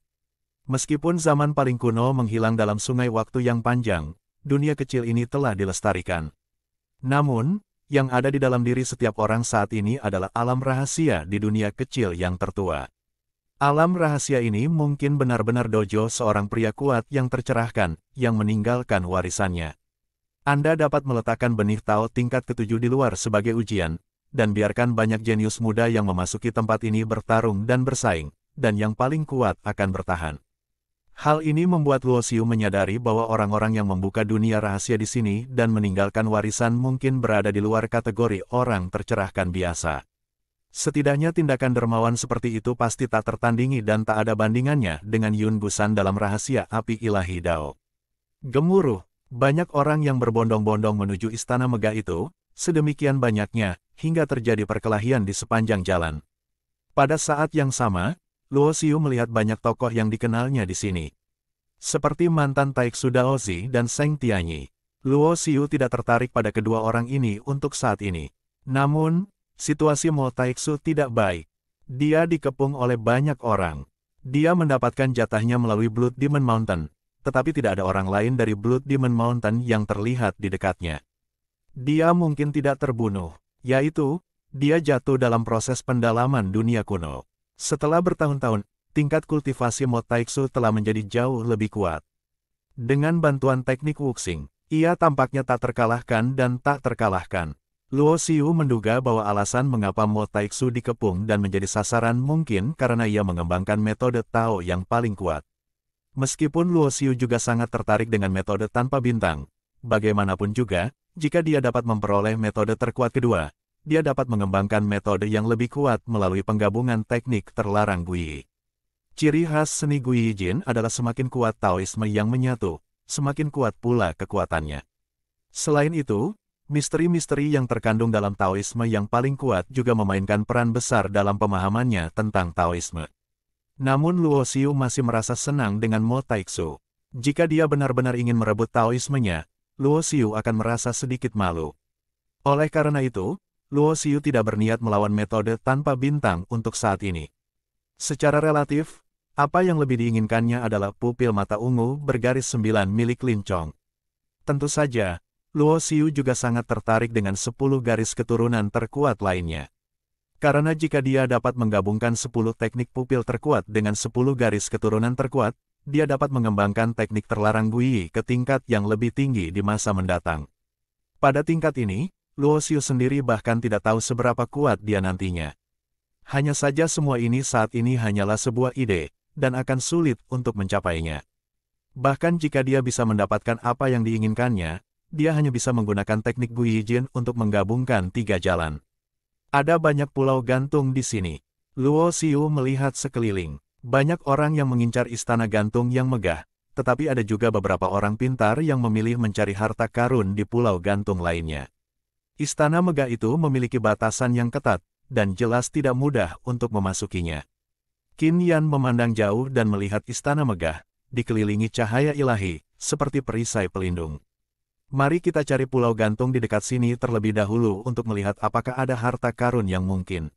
Meskipun zaman paling kuno menghilang dalam sungai waktu yang panjang, dunia kecil ini telah dilestarikan. Namun, yang ada di dalam diri setiap orang saat ini adalah alam rahasia di dunia kecil yang tertua. Alam rahasia ini mungkin benar-benar dojo seorang pria kuat yang tercerahkan, yang meninggalkan warisannya. Anda dapat meletakkan benih Tao tingkat ke-7 di luar sebagai ujian, dan biarkan banyak jenius muda yang memasuki tempat ini bertarung dan bersaing, dan yang paling kuat akan bertahan. Hal ini membuat Luo Xiu menyadari bahwa orang-orang yang membuka dunia rahasia di sini dan meninggalkan warisan mungkin berada di luar kategori orang tercerahkan biasa. Setidaknya tindakan dermawan seperti itu pasti tak tertandingi dan tak ada bandingannya dengan Yun Busan dalam rahasia api ilahi Dao. Gemuruh. Banyak orang yang berbondong-bondong menuju istana megah itu, sedemikian banyaknya, hingga terjadi perkelahian di sepanjang jalan. Pada saat yang sama, Luo Xiu melihat banyak tokoh yang dikenalnya di sini. Seperti mantan Taiksu Daozi dan Seng Tianyi. Luo Xiu tidak tertarik pada kedua orang ini untuk saat ini. Namun, situasi Mo Taiksu tidak baik. Dia dikepung oleh banyak orang. Dia mendapatkan jatahnya melalui Blood Demon Mountain, tetapi tidak ada orang lain dari Blood Demon Mountain yang terlihat di dekatnya. Dia mungkin tidak terbunuh, yaitu, dia jatuh dalam proses pendalaman dunia kuno. Setelah bertahun-tahun, tingkat kultivasi Mo Taiksu telah menjadi jauh lebih kuat. Dengan bantuan teknik Wuxing, ia tampaknya tak terkalahkan dan tak terkalahkan. Luo Xiu menduga bahwa alasan mengapa Mo Taiksu dikepung dan menjadi sasaran mungkin karena ia mengembangkan metode Tao yang paling kuat. Meskipun Luo Xiu juga sangat tertarik dengan metode tanpa bintang, bagaimanapun juga, jika dia dapat memperoleh metode terkuat kedua, dia dapat mengembangkan metode yang lebih kuat melalui penggabungan teknik terlarang Guiyi. Ciri khas seni Guiyi Jin adalah semakin kuat Taoisme yang menyatu, semakin kuat pula kekuatannya. Selain itu, misteri-misteri yang terkandung dalam Taoisme yang paling kuat juga memainkan peran besar dalam pemahamannya tentang Taoisme. Namun Luo Xiu masih merasa senang dengan Mo Taiksu. Jika dia benar-benar ingin merebut Taoismenya, Luo Xiu akan merasa sedikit malu. Oleh karena itu, Luo Xiu tidak berniat melawan metode tanpa bintang untuk saat ini. Secara relatif, apa yang lebih diinginkannya adalah pupil mata ungu bergaris 9 milik Lin Chong. Tentu saja, Luo Xiu juga sangat tertarik dengan 10 garis keturunan terkuat lainnya. Karena jika dia dapat menggabungkan 10 teknik pupil terkuat dengan 10 garis keturunan terkuat, dia dapat mengembangkan teknik terlarang Guiyi ke tingkat yang lebih tinggi di masa mendatang. Pada tingkat ini, Luo Xiu sendiri bahkan tidak tahu seberapa kuat dia nantinya. Hanya saja semua ini saat ini hanyalah sebuah ide, dan akan sulit untuk mencapainya. Bahkan jika dia bisa mendapatkan apa yang diinginkannya, dia hanya bisa menggunakan teknik Guiyi Jin untuk menggabungkan 3 jalan. Ada banyak pulau gantung di sini. Luo Xiu melihat sekeliling. Banyak orang yang mengincar istana gantung yang megah, tetapi ada juga beberapa orang pintar yang memilih mencari harta karun di pulau gantung lainnya. Istana megah itu memiliki batasan yang ketat, dan jelas tidak mudah untuk memasukinya. Qin Yan memandang jauh dan melihat istana megah, dikelilingi cahaya ilahi, seperti perisai pelindung. Mari kita cari pulau gantung di dekat sini terlebih dahulu untuk melihat apakah ada harta karun yang mungkin.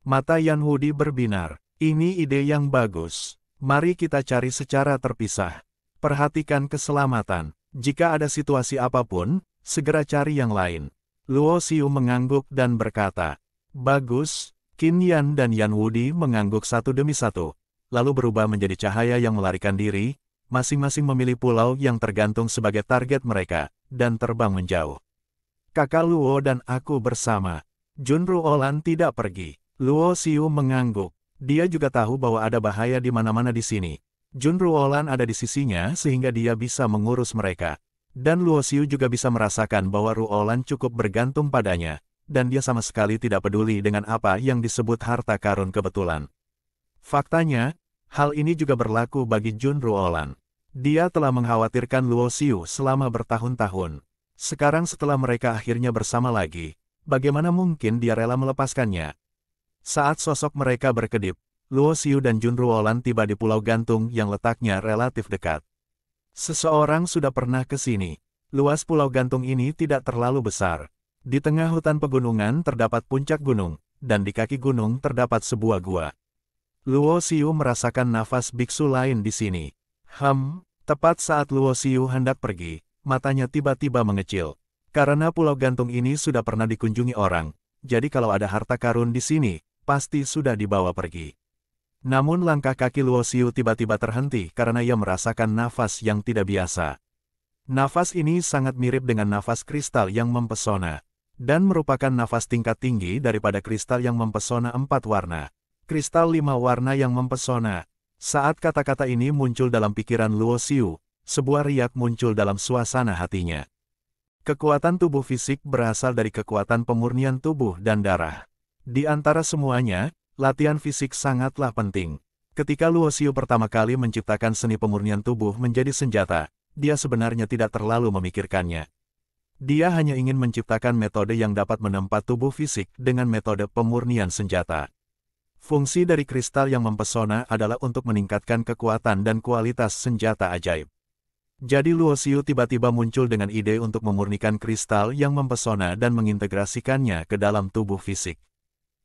Mata Yan Wudi berbinar. Ini ide yang bagus. Mari kita cari secara terpisah. Perhatikan keselamatan. Jika ada situasi apapun, segera cari yang lain. Luo Xiu mengangguk dan berkata, bagus. Qin Yan dan Yan Wudi mengangguk satu demi satu, lalu berubah menjadi cahaya yang melarikan diri, masing-masing memilih pulau yang tergantung sebagai target mereka, dan terbang menjauh. Kakak Luo dan aku bersama. Junru Olan tidak pergi. Luo Xiu mengangguk. Dia juga tahu bahwa ada bahaya di mana-mana di sini. Junru Olan ada di sisinya sehingga dia bisa mengurus mereka. Dan Luo Xiu juga bisa merasakan bahwa Ru Olan cukup bergantung padanya. Dan dia sama sekali tidak peduli dengan apa yang disebut harta karun kebetulan. Faktanya, hal ini juga berlaku bagi Junru Olan. Dia telah mengkhawatirkan Luo Xiu selama bertahun-tahun. Sekarang setelah mereka akhirnya bersama lagi, bagaimana mungkin dia rela melepaskannya? Saat sosok mereka berkedip, Luo Xiu dan Junru Olan tiba di pulau gantung yang letaknya relatif dekat. Seseorang sudah pernah ke sini. Luas pulau gantung ini tidak terlalu besar. Di tengah hutan pegunungan terdapat puncak gunung, dan di kaki gunung terdapat sebuah gua. Luo Xiu merasakan nafas biksu lain di sini. Tepat saat Luo Xiu hendak pergi, matanya tiba-tiba mengecil. Karena pulau gantung ini sudah pernah dikunjungi orang, jadi kalau ada harta karun di sini, pasti sudah dibawa pergi. Namun langkah kaki Luo Xiu tiba-tiba terhenti karena ia merasakan nafas yang tidak biasa. Nafas ini sangat mirip dengan nafas kristal yang mempesona, dan merupakan nafas tingkat tinggi daripada kristal yang mempesona 4 warna. Kristal 5 warna yang mempesona. Saat kata-kata ini muncul dalam pikiran Luo Xiu, sebuah riak muncul dalam suasana hatinya. Kekuatan tubuh fisik berasal dari kekuatan pemurnian tubuh dan darah. Di antara semuanya, latihan fisik sangatlah penting. Ketika Luo Xiu pertama kali menciptakan seni pemurnian tubuh menjadi senjata, dia sebenarnya tidak terlalu memikirkannya. Dia hanya ingin menciptakan metode yang dapat menempa tubuh fisik dengan metode pemurnian senjata. Fungsi dari kristal yang mempesona adalah untuk meningkatkan kekuatan dan kualitas senjata ajaib. Jadi Luo Xiu tiba-tiba muncul dengan ide untuk memurnikan kristal yang mempesona dan mengintegrasikannya ke dalam tubuh fisik.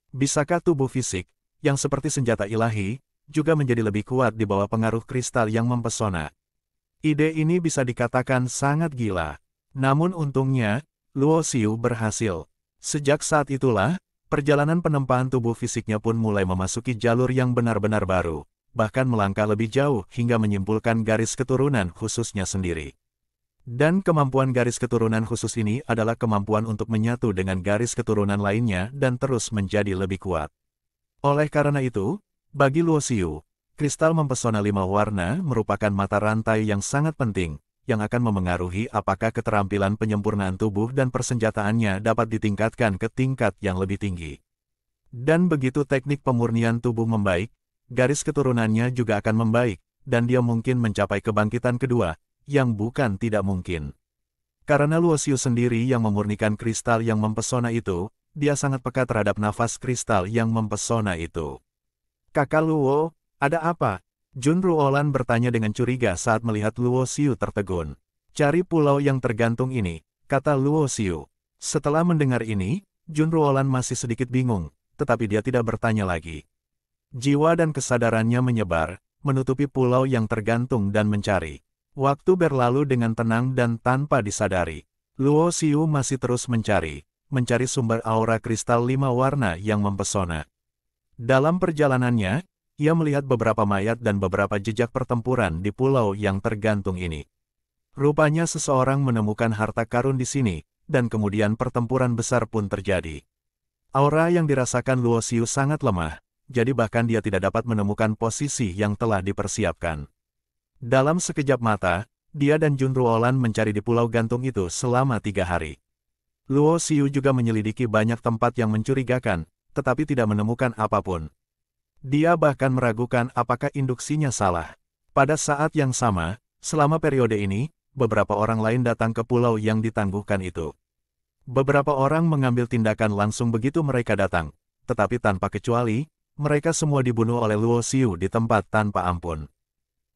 Bisakah tubuh fisik, yang seperti senjata ilahi, juga menjadi lebih kuat di bawah pengaruh kristal yang mempesona? Ide ini bisa dikatakan sangat gila. Namun untungnya, Luo Xiu berhasil. Sejak saat itulah, perjalanan penempaan tubuh fisiknya pun mulai memasuki jalur yang benar-benar baru, bahkan melangkah lebih jauh hingga menyimpulkan garis keturunan khususnya sendiri. Dan kemampuan garis keturunan khusus ini adalah kemampuan untuk menyatu dengan garis keturunan lainnya dan terus menjadi lebih kuat. Oleh karena itu, bagi Luo Xiu, kristal mempesona 5 warna merupakan mata rantai yang sangat penting, yang akan memengaruhi apakah keterampilan penyempurnaan tubuh dan persenjataannya dapat ditingkatkan ke tingkat yang lebih tinggi. Dan begitu teknik pemurnian tubuh membaik, garis keturunannya juga akan membaik, dan dia mungkin mencapai kebangkitan kedua, yang bukan tidak mungkin. Karena Luo Xiu sendiri yang memurnikan kristal yang mempesona itu, dia sangat peka terhadap nafas kristal yang mempesona itu. Kakak Luo, ada apa? Junru Olan bertanya dengan curiga saat melihat Luo Xiu tertegun. Cari pulau yang tergantung ini, kata Luo Xiu. Setelah mendengar ini, Junru Olan masih sedikit bingung, tetapi dia tidak bertanya lagi. Jiwa dan kesadarannya menyebar, menutupi pulau yang tergantung dan mencari. Waktu berlalu dengan tenang dan tanpa disadari. Luo Xiu masih terus mencari sumber aura kristal 5 warna yang mempesona. Dalam perjalanannya, ia melihat beberapa mayat dan beberapa jejak pertempuran di pulau yang tergantung ini. Rupanya seseorang menemukan harta karun di sini, dan kemudian pertempuran besar pun terjadi. Aura yang dirasakan Luo Xiu sangat lemah, jadi bahkan dia tidak dapat menemukan posisi yang telah dipersiapkan. Dalam sekejap mata, dia dan Junru Olan mencari di pulau gantung itu selama 3 hari. Luo Xiu juga menyelidiki banyak tempat yang mencurigakan, tetapi tidak menemukan apapun. Dia bahkan meragukan apakah induksinya salah. Pada saat yang sama, selama periode ini, beberapa orang lain datang ke pulau yang ditangguhkan itu. Beberapa orang mengambil tindakan langsung begitu mereka datang, tetapi tanpa kecuali, mereka semua dibunuh oleh Luo Xiu di tempat tanpa ampun.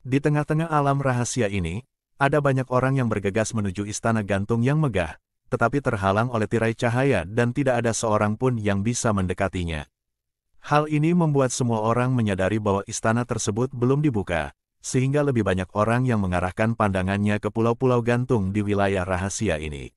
Di tengah-tengah alam rahasia ini, ada banyak orang yang bergegas menuju istana gantung yang megah, tetapi terhalang oleh tirai cahaya dan tidak ada seorang pun yang bisa mendekatinya. Hal ini membuat semua orang menyadari bahwa istana tersebut belum dibuka, sehingga lebih banyak orang yang mengarahkan pandangannya ke pulau-pulau gantung di wilayah rahasia ini.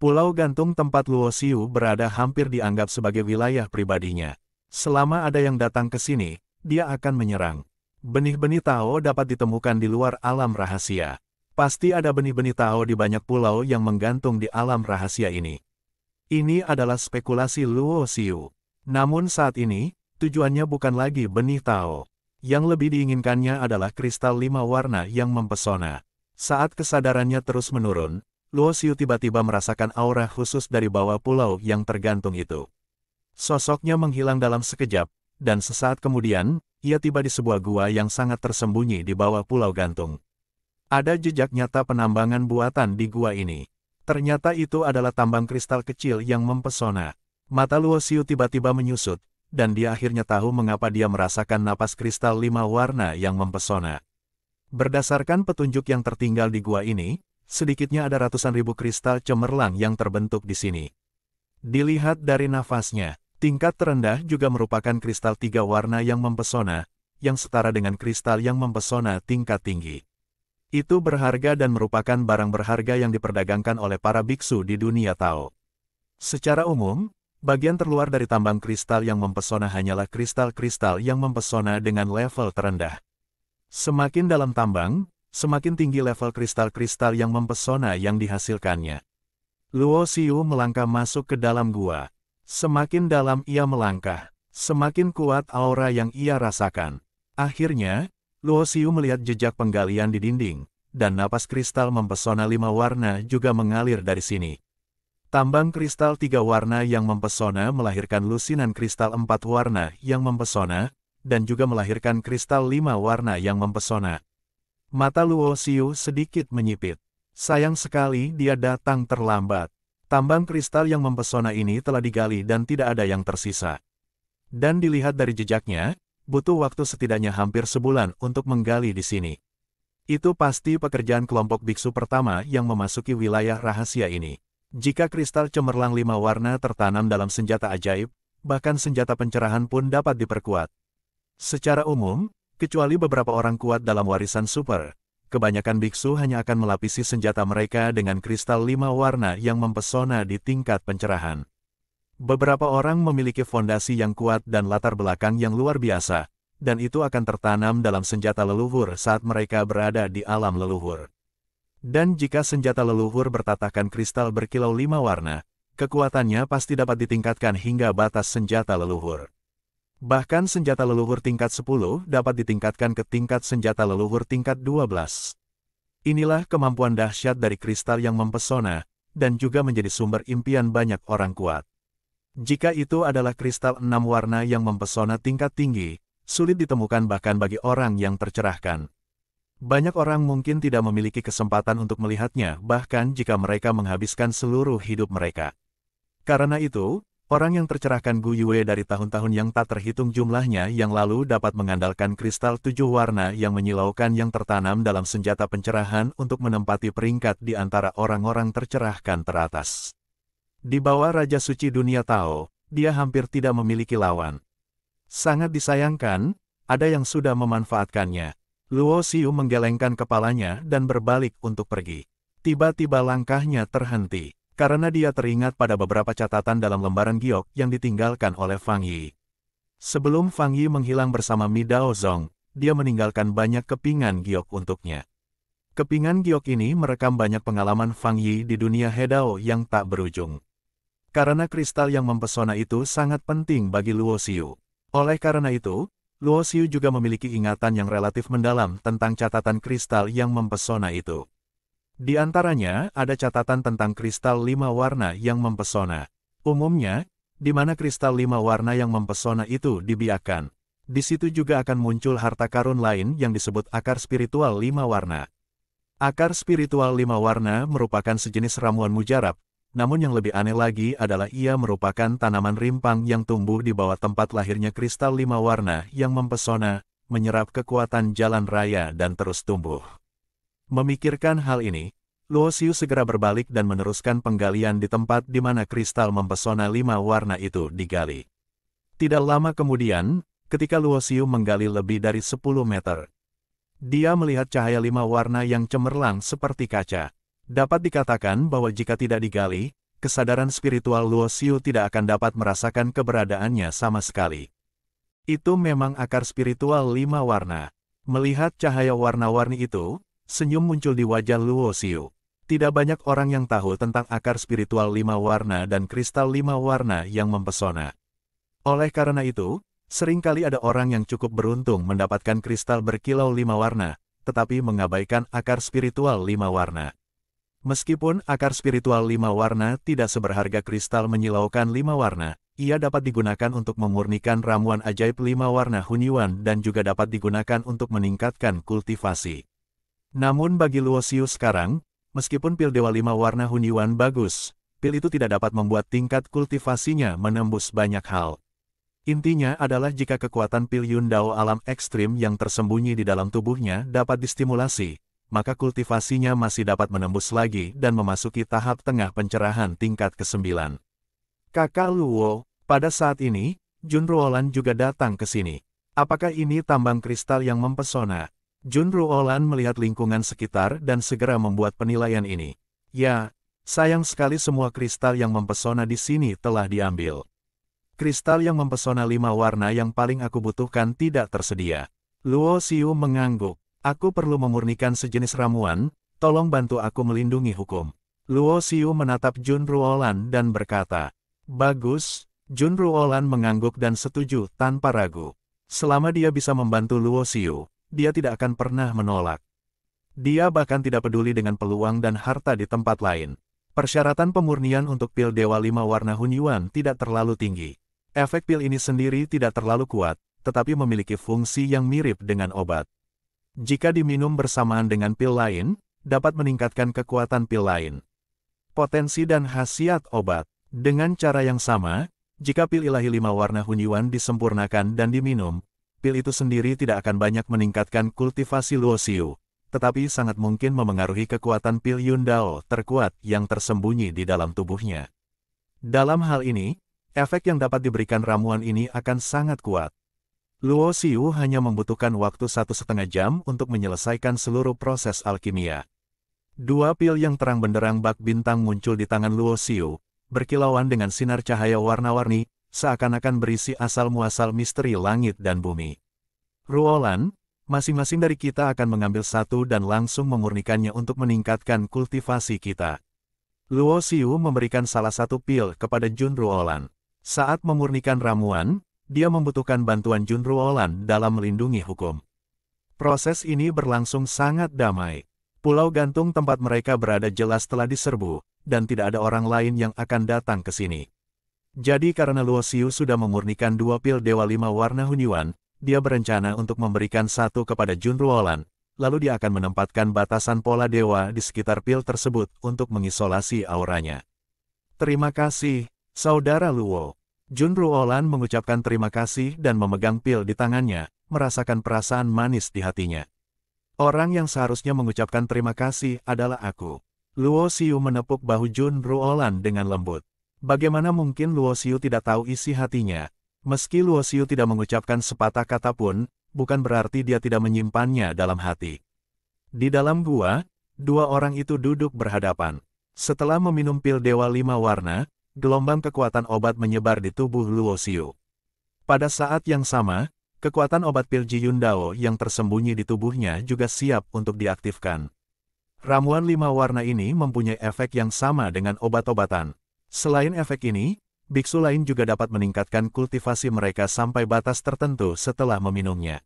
Pulau gantung tempat Luo Xiu berada hampir dianggap sebagai wilayah pribadinya. Selama ada yang datang ke sini, dia akan menyerang. Benih-benih Tao dapat ditemukan di luar alam rahasia. Pasti ada benih-benih Tao di banyak pulau yang menggantung di alam rahasia ini. Ini adalah spekulasi Luo Xiu. Namun saat ini, tujuannya bukan lagi benih Tao. Yang lebih diinginkannya adalah kristal 5 warna yang mempesona. Saat kesadarannya terus menurun, Luo Xiu tiba-tiba merasakan aura khusus dari bawah pulau yang tergantung itu. Sosoknya menghilang dalam sekejap, dan sesaat kemudian, ia tiba di sebuah gua yang sangat tersembunyi di bawah pulau gantung. Ada jejak nyata penambangan buatan di gua ini. Ternyata itu adalah tambang kristal kecil yang mempesona. Mata Luo Xiu tiba-tiba menyusut, dan dia akhirnya tahu mengapa dia merasakan napas kristal 5 warna yang mempesona. Berdasarkan petunjuk yang tertinggal di gua ini, sedikitnya ada ratusan ribu kristal cemerlang yang terbentuk di sini. Dilihat dari nafasnya, tingkat terendah juga merupakan kristal 3 warna yang mempesona, yang setara dengan kristal yang mempesona tingkat tinggi. Itu berharga dan merupakan barang berharga yang diperdagangkan oleh para biksu di dunia Tao. Secara umum, bagian terluar dari tambang kristal yang mempesona hanyalah kristal-kristal yang mempesona dengan level terendah. Semakin dalam tambang, semakin tinggi level kristal-kristal yang mempesona yang dihasilkannya. Luo Xiu melangkah masuk ke dalam gua. Semakin dalam ia melangkah, semakin kuat aura yang ia rasakan. Akhirnya, Luo Xiu melihat jejak penggalian di dinding, dan napas kristal mempesona 5 warna juga mengalir dari sini. Tambang kristal 3 warna yang mempesona melahirkan lusinan kristal 4 warna yang mempesona, dan juga melahirkan kristal 5 warna yang mempesona. Mata Luo Xiu sedikit menyipit. Sayang sekali dia datang terlambat. Tambang kristal yang mempesona ini telah digali dan tidak ada yang tersisa. Dan dilihat dari jejaknya, butuh waktu setidaknya hampir sebulan untuk menggali di sini. Itu pasti pekerjaan kelompok biksu pertama yang memasuki wilayah rahasia ini. Jika kristal cemerlang 5 warna tertanam dalam senjata ajaib, bahkan senjata pencerahan pun dapat diperkuat. Secara umum, kecuali beberapa orang kuat dalam warisan super, kebanyakan biksu hanya akan melapisi senjata mereka dengan kristal 5 warna yang mempesona di tingkat pencerahan. Beberapa orang memiliki fondasi yang kuat dan latar belakang yang luar biasa, dan itu akan tertanam dalam senjata leluhur saat mereka berada di alam leluhur. Dan jika senjata leluhur bertatakan kristal berkilau 5 warna, kekuatannya pasti dapat ditingkatkan hingga batas senjata leluhur. Bahkan senjata leluhur tingkat 10 dapat ditingkatkan ke tingkat senjata leluhur tingkat 12. Inilah kemampuan dahsyat dari kristal yang mempesona, dan juga menjadi sumber impian banyak orang kuat. Jika itu adalah kristal 6 warna yang mempesona tingkat tinggi, sulit ditemukan bahkan bagi orang yang tercerahkan. Banyak orang mungkin tidak memiliki kesempatan untuk melihatnya bahkan jika mereka menghabiskan seluruh hidup mereka. Karena itu, orang yang tercerahkan Gu Yue dari tahun-tahun yang tak terhitung jumlahnya yang lalu dapat mengandalkan kristal 7 warna yang menyilaukan yang tertanam dalam senjata pencerahan untuk menempati peringkat di antara orang-orang tercerahkan teratas. Di bawah Raja Suci Dunia Tao, dia hampir tidak memiliki lawan. Sangat disayangkan, ada yang sudah memanfaatkannya. Luo Xiu menggelengkan kepalanya dan berbalik untuk pergi. Tiba-tiba langkahnya terhenti, karena dia teringat pada beberapa catatan dalam lembaran giok yang ditinggalkan oleh Fang Yi. Sebelum Fang Yi menghilang bersama Mi Dao Zong, dia meninggalkan banyak kepingan giok untuknya. Kepingan giok ini merekam banyak pengalaman Fang Yi di dunia Hedao yang tak berujung. Karena kristal yang mempesona itu sangat penting bagi Luo Xiu. Oleh karena itu, Luo Xiu juga memiliki ingatan yang relatif mendalam tentang catatan kristal yang mempesona itu. Di antaranya, ada catatan tentang kristal 5 warna yang mempesona. Umumnya, di mana kristal 5 warna yang mempesona itu dibiarkan, di situ juga akan muncul harta karun lain yang disebut akar spiritual 5 warna. Akar spiritual 5 warna merupakan sejenis ramuan mujarab, namun yang lebih aneh lagi adalah ia merupakan tanaman rimpang yang tumbuh di bawah tempat lahirnya kristal 5 warna yang mempesona, menyerap kekuatan jalan raya dan terus tumbuh. Memikirkan hal ini, Luo Xiu segera berbalik dan meneruskan penggalian di tempat di mana kristal mempesona 5 warna itu digali. Tidak lama kemudian, ketika Luo Xiu menggali lebih dari 10 meter, dia melihat cahaya 5 warna yang cemerlang seperti kaca. Dapat dikatakan bahwa jika tidak digali, kesadaran spiritual Luo Xiu tidak akan dapat merasakan keberadaannya sama sekali. Itu memang akar spiritual 5 warna. Melihat cahaya warna-warni itu, senyum muncul di wajah Luo Xiu. Tidak banyak orang yang tahu tentang akar spiritual 5 warna dan kristal 5 warna yang mempesona. Oleh karena itu, seringkali ada orang yang cukup beruntung mendapatkan kristal berkilau 5 warna, tetapi mengabaikan akar spiritual 5 warna. Meskipun akar spiritual 5 warna tidak seberharga kristal menyilaukan 5 warna, ia dapat digunakan untuk memurnikan ramuan ajaib 5 warna Hunyuan dan juga dapat digunakan untuk meningkatkan kultivasi. Namun bagi Luo Xiu sekarang, meskipun pil Dewa 5 warna Hunyuan bagus, pil itu tidak dapat membuat tingkat kultivasinya menembus banyak hal. Intinya adalah jika kekuatan pil Yun Dao alam ekstrim yang tersembunyi di dalam tubuhnya dapat distimulasi, maka kultivasinya masih dapat menembus lagi dan memasuki tahap tengah pencerahan tingkat ke-9. Kakak Luo, pada saat ini, Jun Ruolan juga datang ke sini. Apakah ini tambang kristal yang mempesona? Jun Ruolan melihat lingkungan sekitar dan segera membuat penilaian ini. Ya, sayang sekali semua kristal yang mempesona di sini telah diambil. Kristal yang mempesona 5 warna yang paling aku butuhkan tidak tersedia. Luo Xiu mengangguk. Aku perlu memurnikan sejenis ramuan, tolong bantu aku melindungi hukum. Luo Xiu menatap Jun Ruolan dan berkata, bagus. Jun Ruolan mengangguk dan setuju tanpa ragu. Selama dia bisa membantu Luo Xiu, dia tidak akan pernah menolak. Dia bahkan tidak peduli dengan peluang dan harta di tempat lain. Persyaratan pemurnian untuk pil Dewa 5 warna Hunyuan tidak terlalu tinggi. Efek pil ini sendiri tidak terlalu kuat, tetapi memiliki fungsi yang mirip dengan obat. Jika diminum bersamaan dengan pil lain, dapat meningkatkan kekuatan pil lain. Potensi dan khasiat obat. Dengan cara yang sama, jika pil ilahi 5 warna Hunyuan disempurnakan dan diminum, pil itu sendiri tidak akan banyak meningkatkan kultivasi Luo Xiu, tetapi sangat mungkin memengaruhi kekuatan pil Yun Dao terkuat yang tersembunyi di dalam tubuhnya. Dalam hal ini, efek yang dapat diberikan ramuan ini akan sangat kuat. Luo Xiu hanya membutuhkan waktu 1,5 jam untuk menyelesaikan seluruh proses alkimia. 2 pil yang terang benderang bak bintang muncul di tangan Luo Xiu, berkilauan dengan sinar cahaya warna-warni, seakan-akan berisi asal-muasal misteri langit dan bumi. Ruolan, masing-masing dari kita akan mengambil satu dan langsung memurnikannya untuk meningkatkan kultivasi kita. Luo Xiu memberikan salah satu pil kepada Jun Ruolan. Saat memurnikan ramuan, dia membutuhkan bantuan Jun Ruolan dalam melindungi hukum. Proses ini berlangsung sangat damai. Pulau gantung tempat mereka berada jelas telah diserbu, dan tidak ada orang lain yang akan datang ke sini. Jadi karena Luo Xiu sudah memurnikan 2 pil Dewa 5 warna Hunyuan, dia berencana untuk memberikan satu kepada Jun Ruolan, lalu dia akan menempatkan batasan pola dewa di sekitar pil tersebut untuk mengisolasi auranya. Terima kasih, Saudara Luo. Jun Ruolan mengucapkan terima kasih dan memegang pil di tangannya, merasakan perasaan manis di hatinya. Orang yang seharusnya mengucapkan terima kasih adalah aku. Luo Xiu menepuk bahu Jun Ruolan dengan lembut. Bagaimana mungkin Luo Xiu tidak tahu isi hatinya? Meski Luo Xiu tidak mengucapkan sepatah kata pun, bukan berarti dia tidak menyimpannya dalam hati. Di dalam gua, 2 orang itu duduk berhadapan. Setelah meminum pil Dewa 5 warna, gelombang kekuatan obat menyebar di tubuh Luo Xiu. Pada saat yang sama, kekuatan obat pil Ji Yun Dao yang tersembunyi di tubuhnya juga siap untuk diaktifkan. Ramuan 5 warna ini mempunyai efek yang sama dengan obat-obatan. Selain efek ini, biksu lain juga dapat meningkatkan kultivasi mereka sampai batas tertentu setelah meminumnya.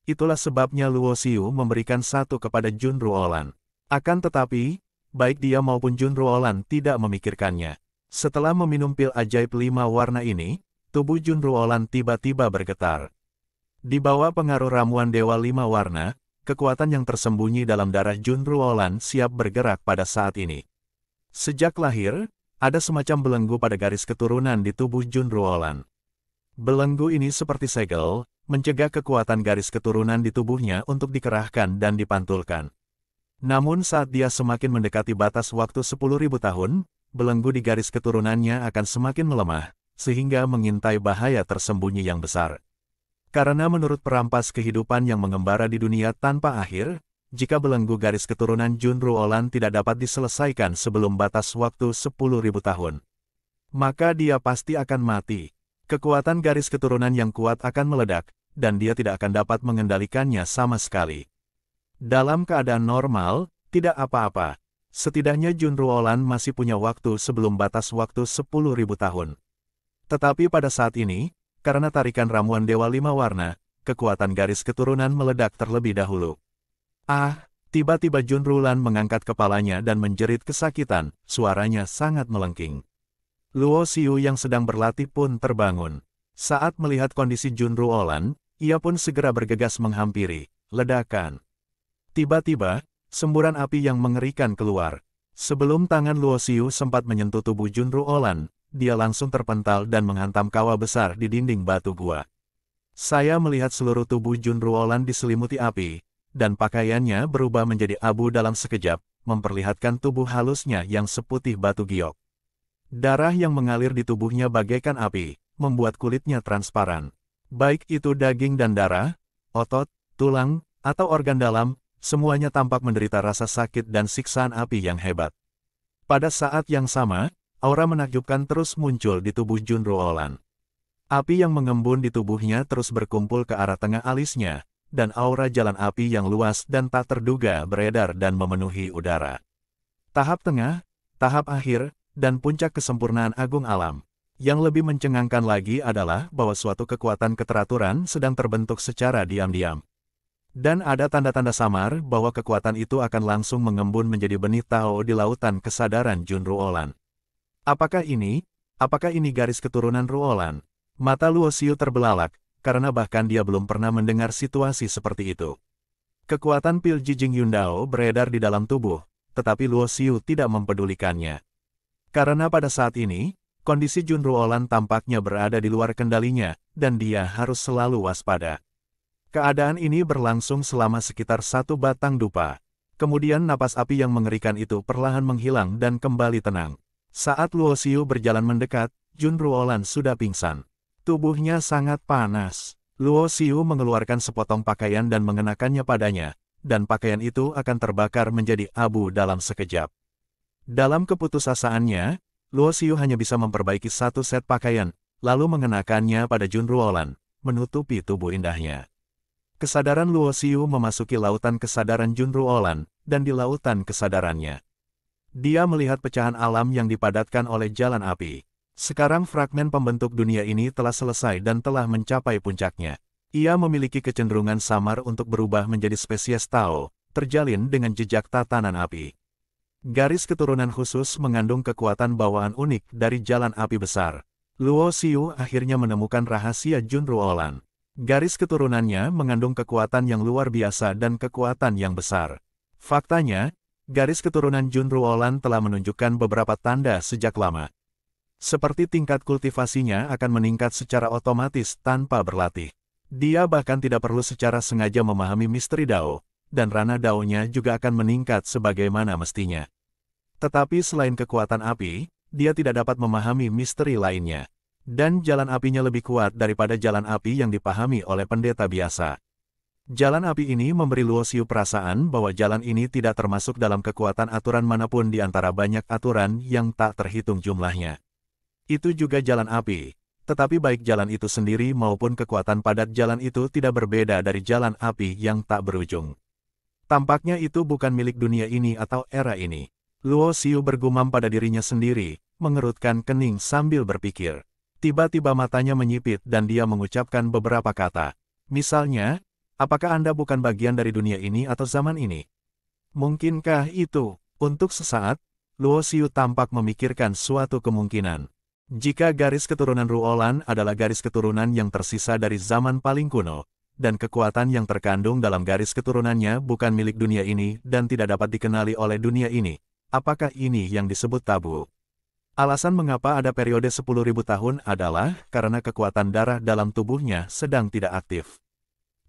Itulah sebabnya Luo Xiu memberikan satu kepada Jun Ruolan. Akan tetapi, baik dia maupun Jun Ruolan tidak memikirkannya. Setelah meminum pil ajaib 5 warna ini, tubuh Jun Ruolan tiba-tiba bergetar. Di bawah pengaruh ramuan Dewa 5 warna, kekuatan yang tersembunyi dalam darah Jun Ruolan siap bergerak pada saat ini. Sejak lahir, ada semacam belenggu pada garis keturunan di tubuh Jun Ruolan. Belenggu ini seperti segel, mencegah kekuatan garis keturunan di tubuhnya untuk dikerahkan dan dipantulkan. Namun saat dia semakin mendekati batas waktu 10.000 tahun, belenggu di garis keturunannya akan semakin melemah, sehingga mengintai bahaya tersembunyi yang besar. Karena menurut perampas kehidupan yang mengembara di dunia tanpa akhir, jika belenggu garis keturunan Jun Ruolan tidak dapat diselesaikan sebelum batas waktu 10.000 tahun, maka dia pasti akan mati. Kekuatan garis keturunan yang kuat akan meledak, dan dia tidak akan dapat mengendalikannya sama sekali. Dalam keadaan normal, tidak apa-apa. Setidaknya Jun Ruolan masih punya waktu sebelum batas waktu 10.000 tahun. Tetapi pada saat ini, karena tarikan ramuan Dewa Lima Warna, kekuatan garis keturunan meledak terlebih dahulu. Ah, tiba-tiba Jun Ruolan mengangkat kepalanya dan menjerit kesakitan, suaranya sangat melengking. Luo Xiu yang sedang berlatih pun terbangun. Saat melihat kondisi Jun Ruolan, ia pun segera bergegas menghampiri. Ledakan. Tiba-tiba, semburan api yang mengerikan keluar. Sebelum tangan Luo Xiu sempat menyentuh tubuh Jun Ruolan, dia langsung terpental dan menghantam kawah besar di dinding batu gua. Saya melihat seluruh tubuh Jun Ruolan diselimuti api, dan pakaiannya berubah menjadi abu dalam sekejap, memperlihatkan tubuh halusnya yang seputih batu giok. Darah yang mengalir di tubuhnya bagaikan api, membuat kulitnya transparan. Baik itu daging dan darah, otot, tulang, atau organ dalam, semuanya tampak menderita rasa sakit dan siksaan api yang hebat. Pada saat yang sama, aura menakjubkan terus muncul di tubuh Jun Ruolan. Api yang mengembun di tubuhnya terus berkumpul ke arah tengah alisnya, dan aura jalan api yang luas dan tak terduga beredar dan memenuhi udara. Tahap tengah, tahap akhir, dan puncak kesempurnaan agung alam. Yang lebih mencengangkan lagi adalah bahwa suatu kekuatan keteraturan sedang terbentuk secara diam-diam. Dan ada tanda-tanda samar bahwa kekuatan itu akan langsung mengembun menjadi benih Tao di lautan kesadaran Jun Ruolan. Apakah ini garis keturunan Ruolan? Mata Luo Xiu terbelalak, karena bahkan dia belum pernah mendengar situasi seperti itu. Kekuatan pil Jijing Yundao beredar di dalam tubuh, tetapi Luo Xiu tidak mempedulikannya. Karena pada saat ini, kondisi Jun Ruolan tampaknya berada di luar kendalinya, dan dia harus selalu waspada. Keadaan ini berlangsung selama sekitar 1 batang dupa. Kemudian napas api yang mengerikan itu perlahan menghilang dan kembali tenang. Saat Luo Xiu berjalan mendekat, Jun Ruolan sudah pingsan. Tubuhnya sangat panas. Luo Xiu mengeluarkan sepotong pakaian dan mengenakannya padanya, dan pakaian itu akan terbakar menjadi abu dalam sekejap. Dalam keputusasaannya, Luo Xiu hanya bisa memperbaiki 1 set pakaian, lalu mengenakannya pada Jun Ruolan, menutupi tubuh indahnya. Kesadaran Luo Xiu memasuki lautan kesadaran Jun Ruolan, dan di lautan kesadarannya, dia melihat pecahan alam yang dipadatkan oleh jalan api. Sekarang fragmen pembentuk dunia ini telah selesai dan telah mencapai puncaknya. Ia memiliki kecenderungan samar untuk berubah menjadi spesies Tao, terjalin dengan jejak tatanan api. Garis keturunan khusus mengandung kekuatan bawaan unik dari jalan api besar. Luo Xiu akhirnya menemukan rahasia Jun Ruolan. Garis keturunannya mengandung kekuatan yang luar biasa dan kekuatan yang besar. Faktanya, garis keturunan Jun Ruolan telah menunjukkan beberapa tanda sejak lama. Seperti tingkat kultivasinya akan meningkat secara otomatis tanpa berlatih. Dia bahkan tidak perlu secara sengaja memahami misteri Dao, dan ranah Dao-nya juga akan meningkat sebagaimana mestinya. Tetapi selain kekuatan api, dia tidak dapat memahami misteri lainnya. Dan jalan apinya lebih kuat daripada jalan api yang dipahami oleh pendeta biasa. Jalan api ini memberi Luo Xiu perasaan bahwa jalan ini tidak termasuk dalam kekuatan aturan manapun di antara banyak aturan yang tak terhitung jumlahnya. Itu juga jalan api, tetapi baik jalan itu sendiri maupun kekuatan padat jalan itu tidak berbeda dari jalan api yang tak berujung. Tampaknya itu bukan milik dunia ini atau era ini. Luo Xiu bergumam pada dirinya sendiri, mengerutkan kening sambil berpikir. Tiba-tiba matanya menyipit dan dia mengucapkan beberapa kata. Misalnya, apakah Anda bukan bagian dari dunia ini atau zaman ini? Mungkinkah itu? Untuk sesaat, Luo Xiu tampak memikirkan suatu kemungkinan. Jika garis keturunan Ruolan adalah garis keturunan yang tersisa dari zaman paling kuno, dan kekuatan yang terkandung dalam garis keturunannya bukan milik dunia ini dan tidak dapat dikenali oleh dunia ini, apakah ini yang disebut tabu? Alasan mengapa ada periode 10.000 tahun adalah karena kekuatan darah dalam tubuhnya sedang tidak aktif.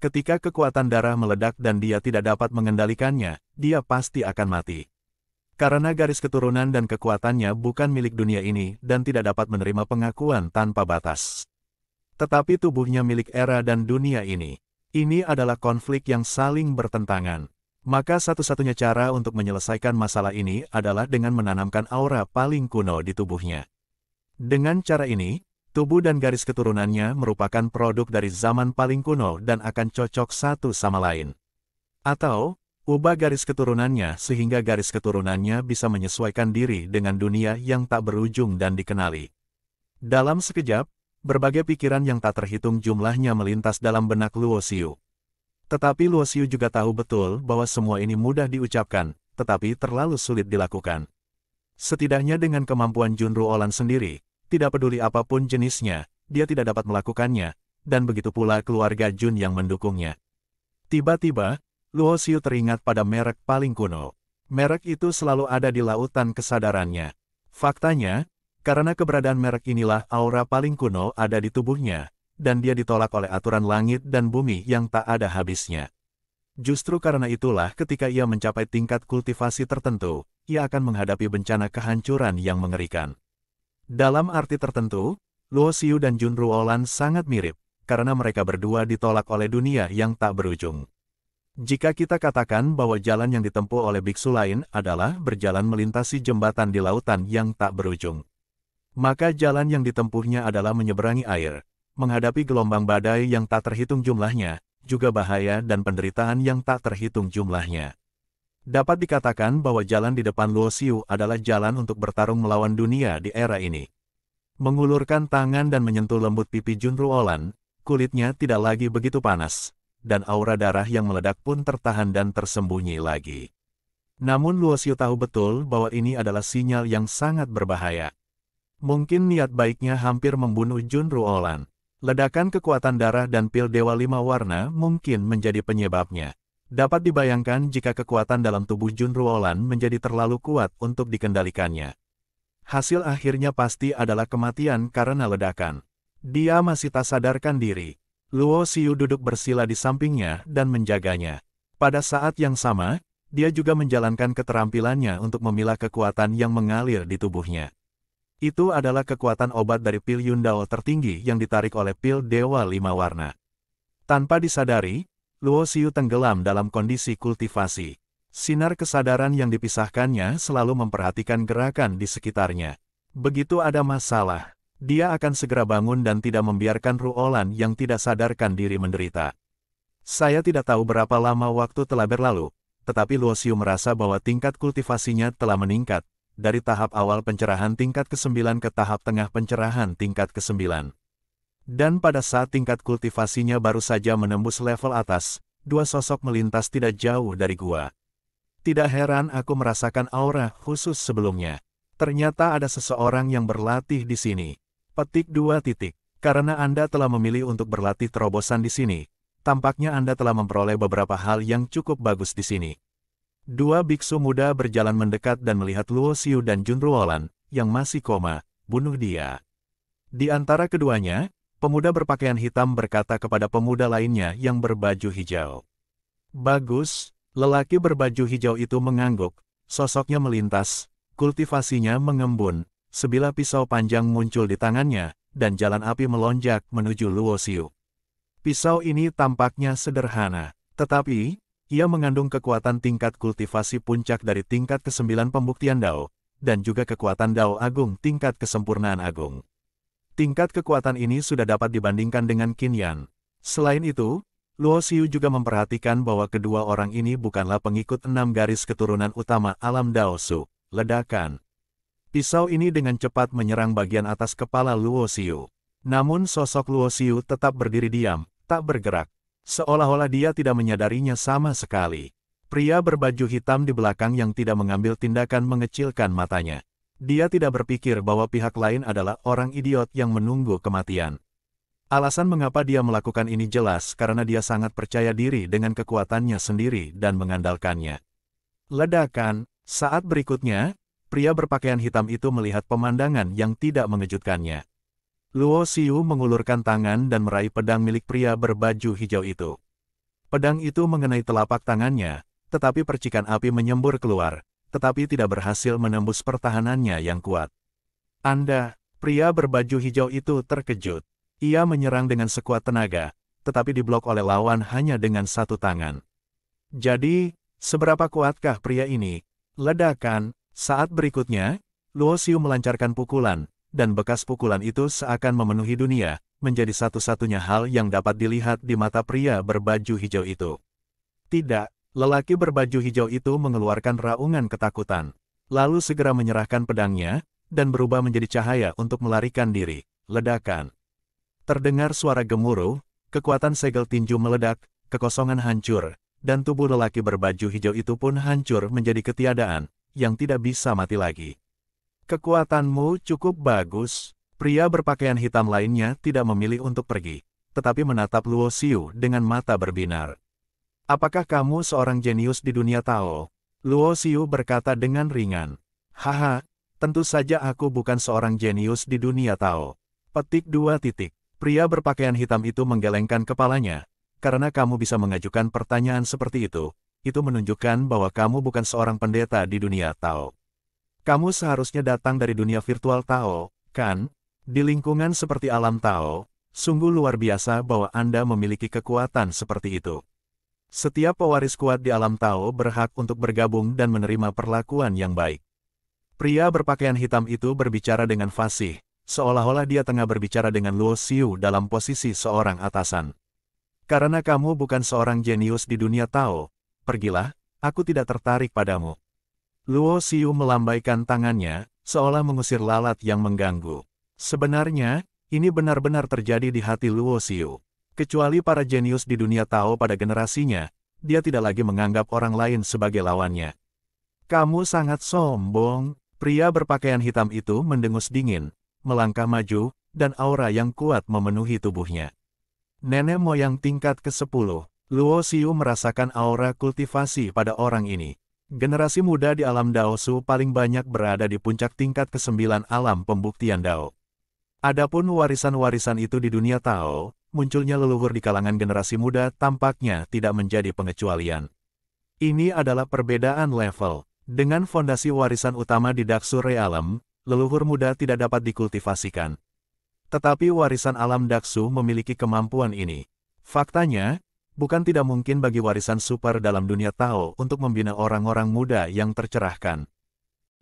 Ketika kekuatan darah meledak dan dia tidak dapat mengendalikannya, dia pasti akan mati. Karena garis keturunan dan kekuatannya bukan milik dunia ini dan tidak dapat menerima pengakuan tanpa batas. Tetapi tubuhnya milik era dan dunia ini. Ini adalah konflik yang saling bertentangan. Maka satu-satunya cara untuk menyelesaikan masalah ini adalah dengan menanamkan aura paling kuno di tubuhnya. Dengan cara ini, tubuh dan garis keturunannya merupakan produk dari zaman paling kuno dan akan cocok satu sama lain. Atau, Ubah garis keturunannya sehingga garis keturunannya bisa menyesuaikan diri dengan dunia yang tak berujung dan dikenali. Dalam sekejap, berbagai pikiran yang tak terhitung jumlahnya melintas dalam benak Luo Xiu. Tetapi Luo Xiu juga tahu betul bahwa semua ini mudah diucapkan, tetapi terlalu sulit dilakukan. Setidaknya dengan kemampuan Junru Olan sendiri, tidak peduli apapun jenisnya, dia tidak dapat melakukannya, dan begitu pula keluarga Jun yang mendukungnya. Tiba-tiba, Luo Xiu teringat pada merek paling kuno. Merek itu selalu ada di lautan kesadarannya. Faktanya, karena keberadaan merek inilah aura paling kuno ada di tubuhnya, dan dia ditolak oleh aturan langit dan bumi yang tak ada habisnya. Justru karena itulah ketika ia mencapai tingkat kultivasi tertentu, ia akan menghadapi bencana kehancuran yang mengerikan. Dalam arti tertentu, Luo Xiu dan Junru Olan sangat mirip, karena mereka berdua ditolak oleh dunia yang tak berujung. Jika kita katakan bahwa jalan yang ditempuh oleh biksu lain adalah berjalan melintasi jembatan di lautan yang tak berujung, maka jalan yang ditempuhnya adalah menyeberangi air, menghadapi gelombang badai yang tak terhitung jumlahnya, juga bahaya dan penderitaan yang tak terhitung jumlahnya. Dapat dikatakan bahwa jalan di depan Luo Xiu adalah jalan untuk bertarung melawan dunia di era ini. Mengulurkan tangan dan menyentuh lembut pipi Junru Olan, kulitnya tidak lagi begitu panas, dan aura darah yang meledak pun tertahan dan tersembunyi lagi. Namun Luo Xiu tahu betul bahwa ini adalah sinyal yang sangat berbahaya. Mungkin niat baiknya hampir membunuh Junru Olan. Ledakan kekuatan darah dan pil Dewa 5 warna mungkin menjadi penyebabnya. Dapat dibayangkan jika kekuatan dalam tubuh Junru Olan menjadi terlalu kuat untuk dikendalikannya. Hasil akhirnya pasti adalah kematian karena ledakan. Dia masih tak sadarkan diri. Luo Xiu duduk bersila di sampingnya dan menjaganya. Pada saat yang sama, dia juga menjalankan keterampilannya untuk memilah kekuatan yang mengalir di tubuhnya. Itu adalah kekuatan obat dari pil Yundao tertinggi yang ditarik oleh pil Dewa 5 warna. Tanpa disadari, Luo Xiu tenggelam dalam kondisi kultivasi. Sinar kesadaran yang dipisahkannya selalu memperhatikan gerakan di sekitarnya. Begitu ada masalah, dia akan segera bangun dan tidak membiarkan Ruolan yang tidak sadarkan diri menderita. Saya tidak tahu berapa lama waktu telah berlalu, tetapi Luo Xiu merasa bahwa tingkat kultivasinya telah meningkat, dari tahap awal pencerahan tingkat ke-9 ke tahap tengah pencerahan tingkat ke-9. Dan pada saat tingkat kultivasinya baru saja menembus level atas, dua sosok melintas tidak jauh dari gua. Tidak heran aku merasakan aura khusus sebelumnya. Ternyata ada seseorang yang berlatih di sini. Petik 2 titik. Karena Anda telah memilih untuk berlatih terobosan di sini, tampaknya Anda telah memperoleh beberapa hal yang cukup bagus di sini. Dua biksu muda berjalan mendekat dan melihat Luo Xiu dan Junru Olan, yang masih koma, bunuh dia. Di antara keduanya, pemuda berpakaian hitam berkata kepada pemuda lainnya yang berbaju hijau. Bagus, lelaki berbaju hijau itu mengangguk, sosoknya melintas, kultivasinya mengembun. Sebilah pisau panjang muncul di tangannya, dan jalan api melonjak menuju Luo Xiu. Pisau ini tampaknya sederhana, tetapi, ia mengandung kekuatan tingkat kultivasi puncak dari tingkat ke-9 pembuktian Dao, dan juga kekuatan Dao Agung tingkat kesempurnaan Agung. Tingkat kekuatan ini sudah dapat dibandingkan dengan Qin Yan. Selain itu, Luo Xiu juga memperhatikan bahwa kedua orang ini bukanlah pengikut 6 garis keturunan utama alam Dao Su, ledakan. Pisau ini dengan cepat menyerang bagian atas kepala Luo Xiu. Namun sosok Luo Xiu tetap berdiri diam, tak bergerak. Seolah-olah dia tidak menyadarinya sama sekali. Pria berbaju hitam di belakang yang tidak mengambil tindakan mengecilkan matanya. Dia tidak berpikir bahwa pihak lain adalah orang idiot yang menunggu kematian. Alasan mengapa dia melakukan ini jelas karena dia sangat percaya diri dengan kekuatannya sendiri dan mengandalkannya. Ledakan, saat berikutnya, pria berpakaian hitam itu melihat pemandangan yang tidak mengejutkannya. Luo Xiu mengulurkan tangan dan meraih pedang milik pria berbaju hijau itu. Pedang itu mengenai telapak tangannya, tetapi percikan api menyembur keluar, tetapi tidak berhasil menembus pertahanannya yang kuat. Anda, pria berbaju hijau itu terkejut. Ia menyerang dengan sekuat tenaga, tetapi diblok oleh lawan hanya dengan satu tangan. Jadi, seberapa kuatkah pria ini? Ledakan. Saat berikutnya, Luo Xiu melancarkan pukulan, dan bekas pukulan itu seakan memenuhi dunia, menjadi satu-satunya hal yang dapat dilihat di mata pria berbaju hijau itu. Tidak, Lelaki berbaju hijau itu mengeluarkan raungan ketakutan, lalu segera menyerahkan pedangnya, dan berubah menjadi cahaya untuk melarikan diri. Ledakan. Terdengar suara gemuruh, kekuatan segel tinju meledak, kekosongan hancur, dan tubuh lelaki berbaju hijau itu pun hancur menjadi ketiadaan, yang tidak bisa mati lagi. Kekuatanmu cukup bagus. Pria berpakaian hitam lainnya tidak memilih untuk pergi, tetapi menatap Luo Xiu dengan mata berbinar. Apakah kamu seorang jenius di dunia Tao? Luo Xiu berkata dengan ringan. Haha, tentu saja aku bukan seorang jenius di dunia Tao. Petik 2. Pria berpakaian hitam itu menggelengkan kepalanya. Karena kamu bisa mengajukan pertanyaan seperti itu menunjukkan bahwa kamu bukan seorang pendeta di dunia Tao. Kamu seharusnya datang dari dunia virtual Tao, kan? Di lingkungan seperti alam Tao, sungguh luar biasa bahwa Anda memiliki kekuatan seperti itu. Setiap pewaris kuat di alam Tao berhak untuk bergabung dan menerima perlakuan yang baik. Pria berpakaian hitam itu berbicara dengan fasih, seolah-olah dia tengah berbicara dengan Luo Xiu dalam posisi seorang atasan. Karena kamu bukan seorang jenius di dunia Tao, pergilah, aku tidak tertarik padamu. Luo Xiu melambaikan tangannya, seolah mengusir lalat yang mengganggu. Sebenarnya, ini benar-benar terjadi di hati Luo Xiu. Kecuali para jenius di dunia Tao pada generasinya, dia tidak lagi menganggap orang lain sebagai lawannya. Kamu sangat sombong. Pria berpakaian hitam itu mendengus dingin, melangkah maju, dan aura yang kuat memenuhi tubuhnya. Nenek moyang tingkat ke-10, Luo Xiu merasakan aura kultivasi pada orang ini. Generasi muda di alam Dao Su paling banyak berada di puncak tingkat ke-9 alam pembuktian Dao. Adapun warisan-warisan itu di dunia Tao, munculnya leluhur di kalangan generasi muda tampaknya tidak menjadi pengecualian. Ini adalah perbedaan level. Dengan fondasi warisan utama di Daksu Realm, leluhur muda tidak dapat dikultivasikan. Tetapi warisan alam Daksu memiliki kemampuan ini. Faktanya, bukan tidak mungkin bagi warisan super dalam dunia Tao untuk membina orang-orang muda yang tercerahkan.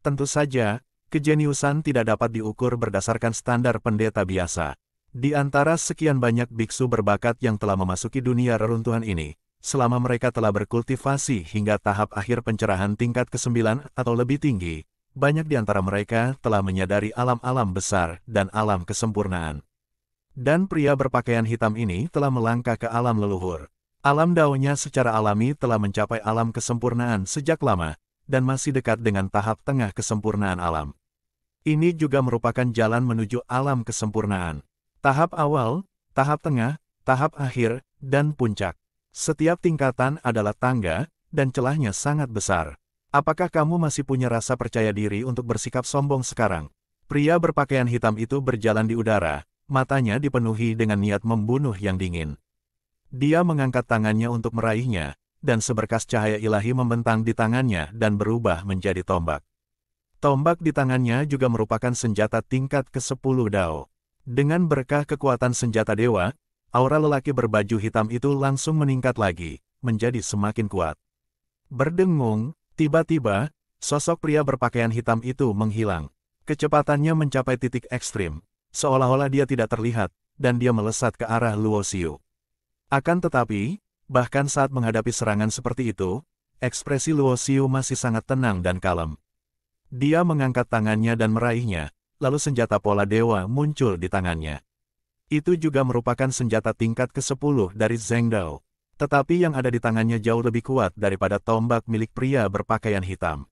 Tentu saja, kejeniusan tidak dapat diukur berdasarkan standar pendeta biasa. Di antara sekian banyak biksu berbakat yang telah memasuki dunia reruntuhan ini, selama mereka telah berkultivasi hingga tahap akhir pencerahan tingkat ke-9 atau lebih tinggi, banyak di antara mereka telah menyadari alam-alam besar dan alam kesempurnaan. Dan pria berpakaian hitam ini telah melangkah ke alam leluhur. Alam daonya secara alami telah mencapai alam kesempurnaan sejak lama, dan masih dekat dengan tahap tengah kesempurnaan alam. Ini juga merupakan jalan menuju alam kesempurnaan. Tahap awal, tahap tengah, tahap akhir, dan puncak. Setiap tingkatan adalah tangga, dan celahnya sangat besar. Apakah kamu masih punya rasa percaya diri untuk bersikap sombong sekarang? Pria berpakaian hitam itu berjalan di udara, matanya dipenuhi dengan niat membunuh yang dingin. Dia mengangkat tangannya untuk meraihnya, dan seberkas cahaya ilahi membentang di tangannya dan berubah menjadi tombak. Tombak di tangannya juga merupakan senjata tingkat ke-10 Dao. Dengan berkah kekuatan senjata dewa, aura lelaki berbaju hitam itu langsung meningkat lagi, menjadi semakin kuat. Berdengung, tiba-tiba, sosok pria berpakaian hitam itu menghilang. Kecepatannya mencapai titik ekstrim, seolah-olah dia tidak terlihat, dan dia melesat ke arah Luo Xiu. Akan tetapi, bahkan saat menghadapi serangan seperti itu, ekspresi Luo Xiu masih sangat tenang dan kalem. Dia mengangkat tangannya dan meraihnya, lalu senjata pola dewa muncul di tangannya. Itu juga merupakan senjata tingkat ke-10 dari Zheng Dao. Tetapi yang ada di tangannya jauh lebih kuat daripada tombak milik pria berpakaian hitam.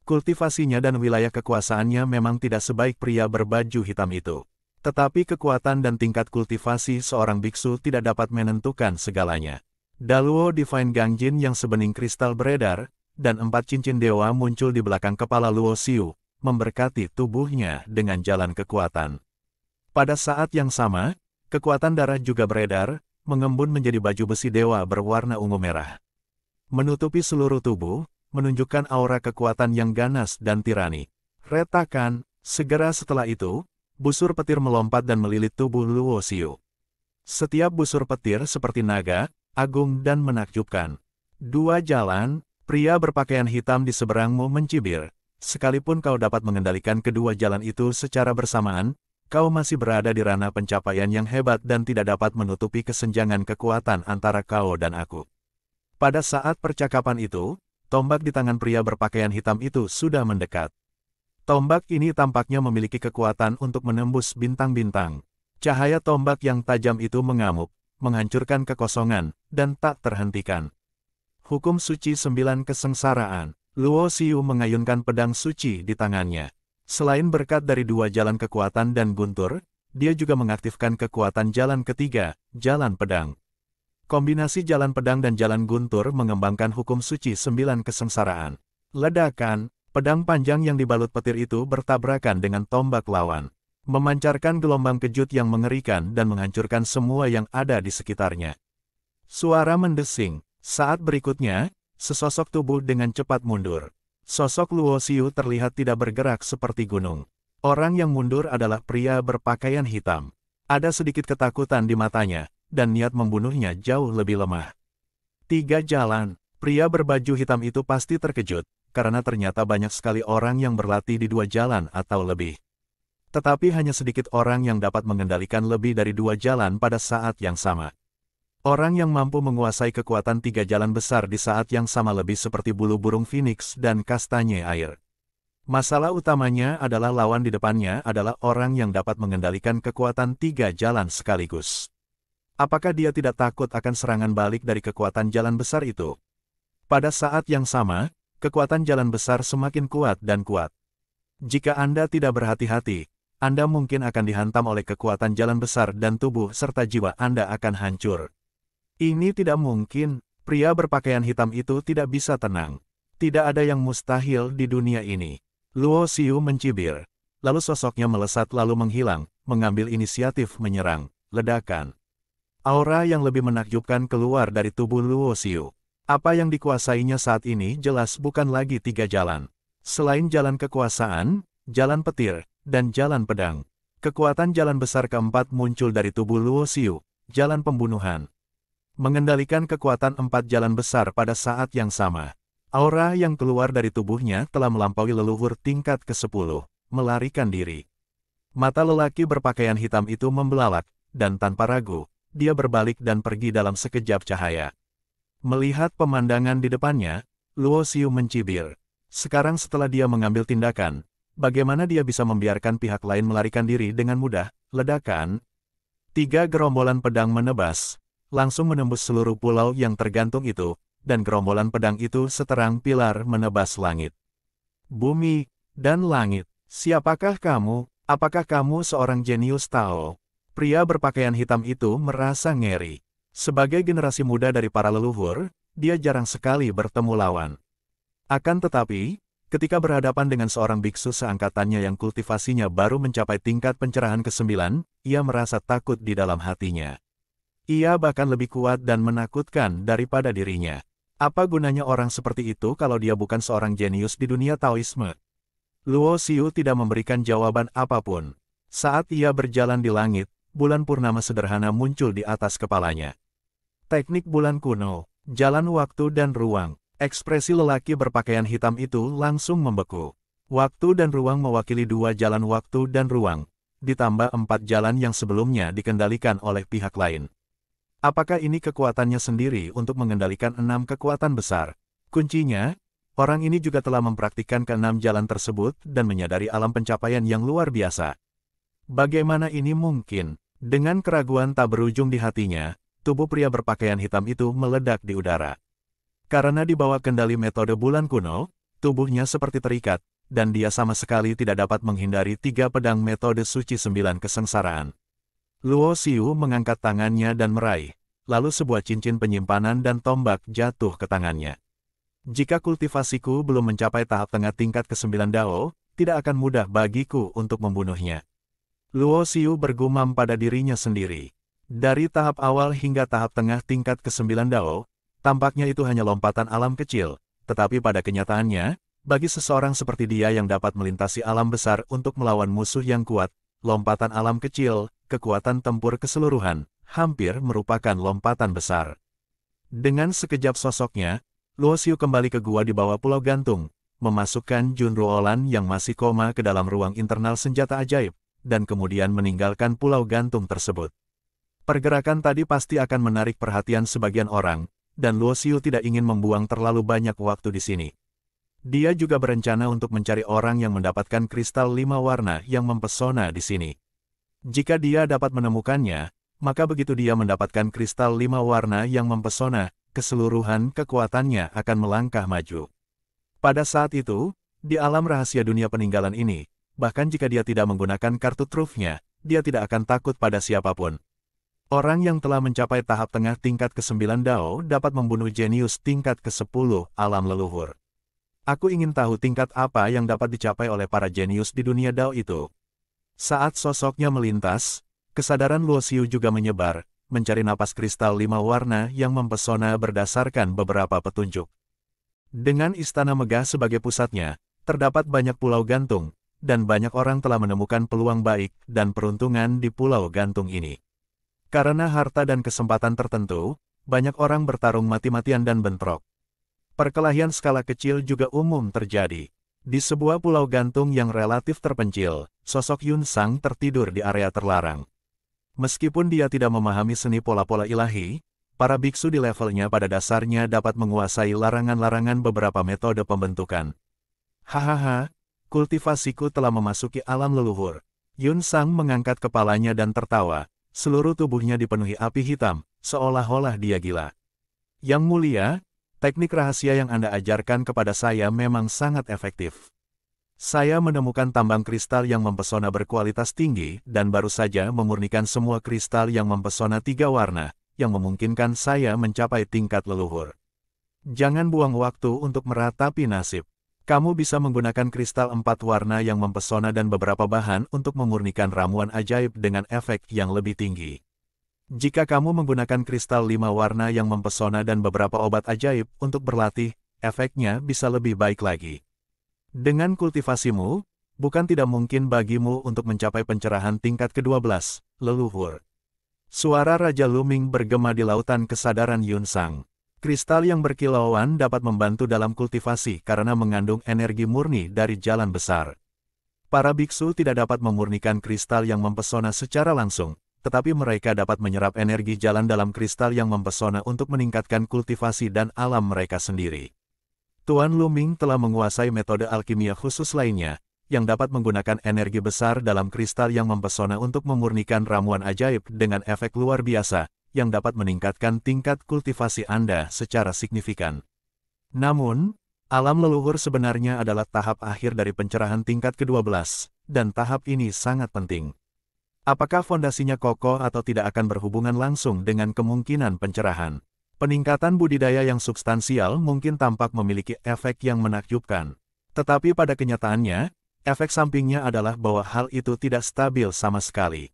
Kultivasinya dan wilayah kekuasaannya memang tidak sebaik pria berbaju hitam itu. Tetapi kekuatan dan tingkat kultivasi seorang biksu tidak dapat menentukan segalanya. Daluo Divine Gangjin yang sebening kristal beredar, dan 4 cincin dewa muncul di belakang kepala Luo Xiu, memberkati tubuhnya dengan jalan kekuatan. Pada saat yang sama, kekuatan darah juga beredar, mengembun menjadi baju besi dewa berwarna ungu merah. Menutupi seluruh tubuh, menunjukkan aura kekuatan yang ganas dan tirani. Retakan, segera setelah itu, busur petir melompat dan melilit tubuh Luo Xiu. Setiap busur petir seperti naga, agung dan menakjubkan. 2 jalan, pria berpakaian hitam di seberangmu mencibir. Sekalipun kau dapat mengendalikan kedua jalan itu secara bersamaan, kau masih berada di ranah pencapaian yang hebat dan tidak dapat menutupi kesenjangan kekuatan antara kau dan aku. Pada saat percakapan itu, tombak di tangan pria berpakaian hitam itu sudah mendekat. Tombak ini tampaknya memiliki kekuatan untuk menembus bintang-bintang. Cahaya tombak yang tajam itu mengamuk, menghancurkan kekosongan, dan tak terhentikan. Hukum suci 9 kesengsaraan. Luo Xiu mengayunkan pedang suci di tangannya. Selain berkat dari 2 jalan kekuatan dan guntur, dia juga mengaktifkan kekuatan jalan ketiga, jalan pedang. Kombinasi jalan pedang dan jalan guntur mengembangkan hukum suci 9 kesengsaraan. Ledakan, pedang panjang yang dibalut petir itu bertabrakan dengan tombak lawan, memancarkan gelombang kejut yang mengerikan dan menghancurkan semua yang ada di sekitarnya. Suara mendesing. Saat berikutnya, sesosok tubuh dengan cepat mundur. Sosok Luo Xiu terlihat tidak bergerak seperti gunung. Orang yang mundur adalah pria berpakaian hitam. Ada sedikit ketakutan di matanya, dan niat membunuhnya jauh lebih lemah. 3 jalan. Pria berbaju hitam itu pasti terkejut, karena ternyata banyak sekali orang yang berlatih di 2 jalan atau lebih. Tetapi hanya sedikit orang yang dapat mengendalikan lebih dari 2 jalan pada saat yang sama. Orang yang mampu menguasai kekuatan 3 jalan besar di saat yang sama lebih seperti bulu burung phoenix dan kastanye air. Masalah utamanya adalah lawan di depannya adalah orang yang dapat mengendalikan kekuatan 3 jalan sekaligus. Apakah dia tidak takut akan serangan balik dari kekuatan jalan besar itu? Pada saat yang sama, kekuatan jalan besar semakin kuat dan kuat. Jika Anda tidak berhati-hati, Anda mungkin akan dihantam oleh kekuatan jalan besar dan tubuh serta jiwa Anda akan hancur. Ini tidak mungkin, pria berpakaian hitam itu tidak bisa tenang. Tidak ada yang mustahil di dunia ini. Luo Xiu mencibir. Lalu sosoknya melesat lalu menghilang, mengambil inisiatif menyerang. Ledakan. Aura yang lebih menakjubkan keluar dari tubuh Luo Xiu. Apa yang dikuasainya saat ini jelas bukan lagi 3 jalan. Selain jalan kekuasaan, jalan petir, dan jalan pedang. Kekuatan jalan besar keempat muncul dari tubuh Luo Xiu, jalan pembunuhan. Mengendalikan kekuatan 4 jalan besar pada saat yang sama. Aura yang keluar dari tubuhnya telah melampaui leluhur tingkat ke-10, melarikan diri. Mata lelaki berpakaian hitam itu membelalak, dan tanpa ragu, dia berbalik dan pergi dalam sekejap cahaya. Melihat pemandangan di depannya, Luo Xiu mencibir. Sekarang setelah dia mengambil tindakan, bagaimana dia bisa membiarkan pihak lain melarikan diri dengan mudah? Ledakan. 3 gerombolan pedang menebas, langsung menembus seluruh pulau yang tergantung itu, dan gerombolan pedang itu seterang pilar menebas langit. Bumi dan langit. Siapakah kamu? Apakah kamu seorang jenius Tao? Pria berpakaian hitam itu merasa ngeri. Sebagai generasi muda dari para leluhur, dia jarang sekali bertemu lawan. Akan tetapi, ketika berhadapan dengan seorang biksu seangkatannya yang kultivasinya baru mencapai tingkat pencerahan ke-9, ia merasa takut di dalam hatinya. Ia bahkan lebih kuat dan menakutkan daripada dirinya. Apa gunanya orang seperti itu kalau dia bukan seorang jenius di dunia Taoisme? Luo Xiu tidak memberikan jawaban apapun. Saat ia berjalan di langit, bulan purnama sederhana muncul di atas kepalanya. Teknik bulan kuno, jalan waktu dan ruang. Ekspresi lelaki berpakaian hitam itu langsung membeku. Waktu dan ruang mewakili 2 jalan waktu dan ruang, ditambah 4 jalan yang sebelumnya dikendalikan oleh pihak lain. Apakah ini kekuatannya sendiri untuk mengendalikan 6 kekuatan besar? Kuncinya, orang ini juga telah mempraktikkan ke-6 jalan tersebut dan menyadari alam pencapaian yang luar biasa. Bagaimana ini mungkin? Dengan keraguan tak berujung di hatinya, tubuh pria berpakaian hitam itu meledak di udara. Karena di bawah kendali metode bulan kuno, tubuhnya seperti terikat, dan dia sama sekali tidak dapat menghindari 3 pedang metode suci 9 kesengsaraan. Luo Xiu mengangkat tangannya dan meraih, lalu sebuah cincin penyimpanan dan tombak jatuh ke tangannya. Jika kultivasiku belum mencapai tahap tengah tingkat ke-9 Dao, tidak akan mudah bagiku untuk membunuhnya. Luo Xiu bergumam pada dirinya sendiri. Dari tahap awal hingga tahap tengah tingkat ke-9 Dao, tampaknya itu hanya lompatan alam kecil, tetapi pada kenyataannya, bagi seseorang seperti dia yang dapat melintasi alam besar untuk melawan musuh yang kuat, lompatan alam kecil, kekuatan tempur keseluruhan, hampir merupakan lompatan besar. Dengan sekejap sosoknya, Luo Xiu kembali ke gua di bawah Pulau Gantung, memasukkan Jun Ruolan yang masih koma ke dalam ruang internal senjata ajaib, dan kemudian meninggalkan Pulau Gantung tersebut. Pergerakan tadi pasti akan menarik perhatian sebagian orang, dan Luo Xiu tidak ingin membuang terlalu banyak waktu di sini. Dia juga berencana untuk mencari orang yang mendapatkan kristal 5 warna yang mempesona di sini. Jika dia dapat menemukannya, maka begitu dia mendapatkan kristal 5 warna yang mempesona, keseluruhan kekuatannya akan melangkah maju. Pada saat itu, di alam rahasia dunia peninggalan ini, bahkan jika dia tidak menggunakan kartu trufnya, dia tidak akan takut pada siapapun. Orang yang telah mencapai tahap tengah tingkat ke-9 Dao dapat membunuh jenius tingkat ke-10 alam leluhur. Aku ingin tahu tingkat apa yang dapat dicapai oleh para jenius di dunia Dao itu. Saat sosoknya melintas, kesadaran Luo Xiu juga menyebar, mencari napas kristal 5 warna yang mempesona berdasarkan beberapa petunjuk. Dengan istana megah sebagai pusatnya, terdapat banyak pulau gantung, dan banyak orang telah menemukan peluang baik dan peruntungan di pulau gantung ini. Karena harta dan kesempatan tertentu, banyak orang bertarung mati-matian dan bentrok. Perkelahian skala kecil juga umum terjadi. Di sebuah pulau gantung yang relatif terpencil, sosok Yun Sang tertidur di area terlarang. Meskipun dia tidak memahami seni pola-pola ilahi, para biksu di levelnya pada dasarnya dapat menguasai larangan-larangan beberapa metode pembentukan. Hahaha, kultivasiku telah memasuki alam leluhur. Yun Sang mengangkat kepalanya dan tertawa. Seluruh tubuhnya dipenuhi api hitam, seolah-olah dia gila. Yang mulia, teknik rahasia yang Anda ajarkan kepada saya memang sangat efektif. Saya menemukan tambang kristal yang mempesona berkualitas tinggi dan baru saja memurnikan semua kristal yang mempesona 3 warna, yang memungkinkan saya mencapai tingkat leluhur. Jangan buang waktu untuk meratapi nasib. Kamu bisa menggunakan kristal 4 warna yang mempesona dan beberapa bahan untuk memurnikan ramuan ajaib dengan efek yang lebih tinggi. Jika kamu menggunakan kristal 5 warna yang mempesona dan beberapa obat ajaib untuk berlatih, efeknya bisa lebih baik lagi. Dengan kultivasimu, bukan tidak mungkin bagimu untuk mencapai pencerahan tingkat ke-12, leluhur. Suara Raja Luming bergema di lautan kesadaran Yun Sang. Kristal yang berkilauan dapat membantu dalam kultivasi karena mengandung energi murni dari jalan besar. Para biksu tidak dapat memurnikan kristal yang mempesona secara langsung, tetapi mereka dapat menyerap energi jalan dalam kristal yang mempesona untuk meningkatkan kultivasi dan alam mereka sendiri. Tuan Luming telah menguasai metode alkimia khusus lainnya, yang dapat menggunakan energi besar dalam kristal yang mempesona untuk memurnikan ramuan ajaib dengan efek luar biasa, yang dapat meningkatkan tingkat kultivasi Anda secara signifikan. Namun, alam leluhur sebenarnya adalah tahap akhir dari pencerahan tingkat ke-12, dan tahap ini sangat penting. Apakah fondasinya kokoh atau tidak akan berhubungan langsung dengan kemungkinan pencerahan? Peningkatan budidaya yang substansial mungkin tampak memiliki efek yang menakjubkan. Tetapi pada kenyataannya, efek sampingnya adalah bahwa hal itu tidak stabil sama sekali.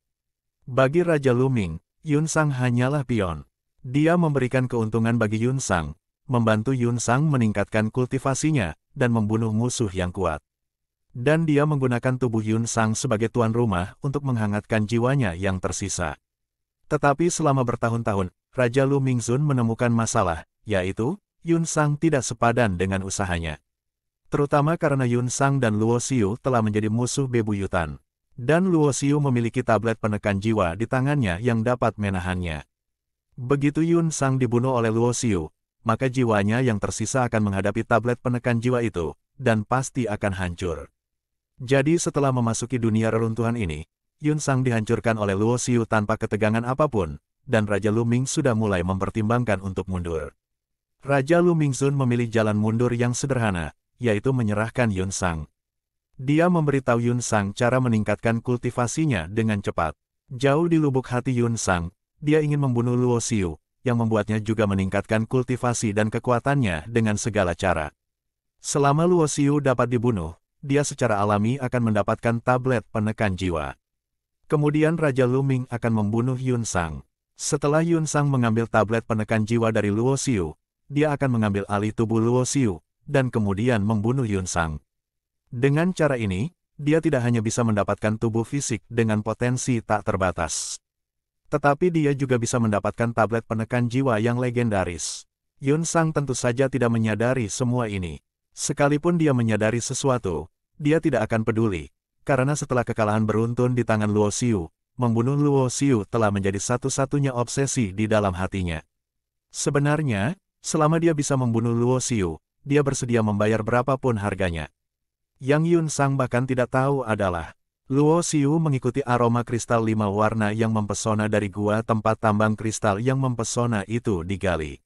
Bagi Raja Luming, Yun Sang hanyalah pion. Dia memberikan keuntungan bagi Yun Sang, membantu Yun Sang meningkatkan kultivasinya, dan membunuh musuh yang kuat. Dan dia menggunakan tubuh Yun Sang sebagai tuan rumah untuk menghangatkan jiwanya yang tersisa. Tetapi selama bertahun-tahun, Raja Lu Mingzun menemukan masalah, yaitu, Yun Sang tidak sepadan dengan usahanya. Terutama karena Yun Sang dan Luo Xiu telah menjadi musuh bebuyutan. Dan Luo Xiu memiliki tablet penekan jiwa di tangannya yang dapat menahannya. Begitu Yun Sang dibunuh oleh Luo Xiu, maka jiwanya yang tersisa akan menghadapi tablet penekan jiwa itu, dan pasti akan hancur. Jadi setelah memasuki dunia reruntuhan ini, Yun Sang dihancurkan oleh Luo Xiu tanpa ketegangan apapun, dan Raja Luming sudah mulai mempertimbangkan untuk mundur. Raja Lu Mingzun memilih jalan mundur yang sederhana, yaitu menyerahkan Yun Sang. Dia memberitahu Yun Sang cara meningkatkan kultivasinya dengan cepat. Jauh di lubuk hati Yun Sang, dia ingin membunuh Luo Xiu, yang membuatnya juga meningkatkan kultivasi dan kekuatannya dengan segala cara. Selama Luo Xiu dapat dibunuh, dia secara alami akan mendapatkan tablet penekan jiwa. Kemudian Raja Luming akan membunuh Yun Sang. Setelah Yun Sang mengambil tablet penekan jiwa dari Luo Xiu, dia akan mengambil alih tubuh Luo Xiu, dan kemudian membunuh Yun Sang. Dengan cara ini, dia tidak hanya bisa mendapatkan tubuh fisik dengan potensi tak terbatas. Tetapi dia juga bisa mendapatkan tablet penekan jiwa yang legendaris. Yun Sang tentu saja tidak menyadari semua ini. Sekalipun dia menyadari sesuatu, dia tidak akan peduli. Karena setelah kekalahan beruntun di tangan Luo Xiu, membunuh Luo Xiu telah menjadi satu-satunya obsesi di dalam hatinya. Sebenarnya, Selama dia bisa membunuh Luo Xiu, dia bersedia membayar berapapun harganya. Yang Yun Sang bahkan tidak tahu adalah, Luo Xiu mengikuti aroma kristal 5 warna yang mempesona dari gua tempat tambang kristal yang mempesona itu digali.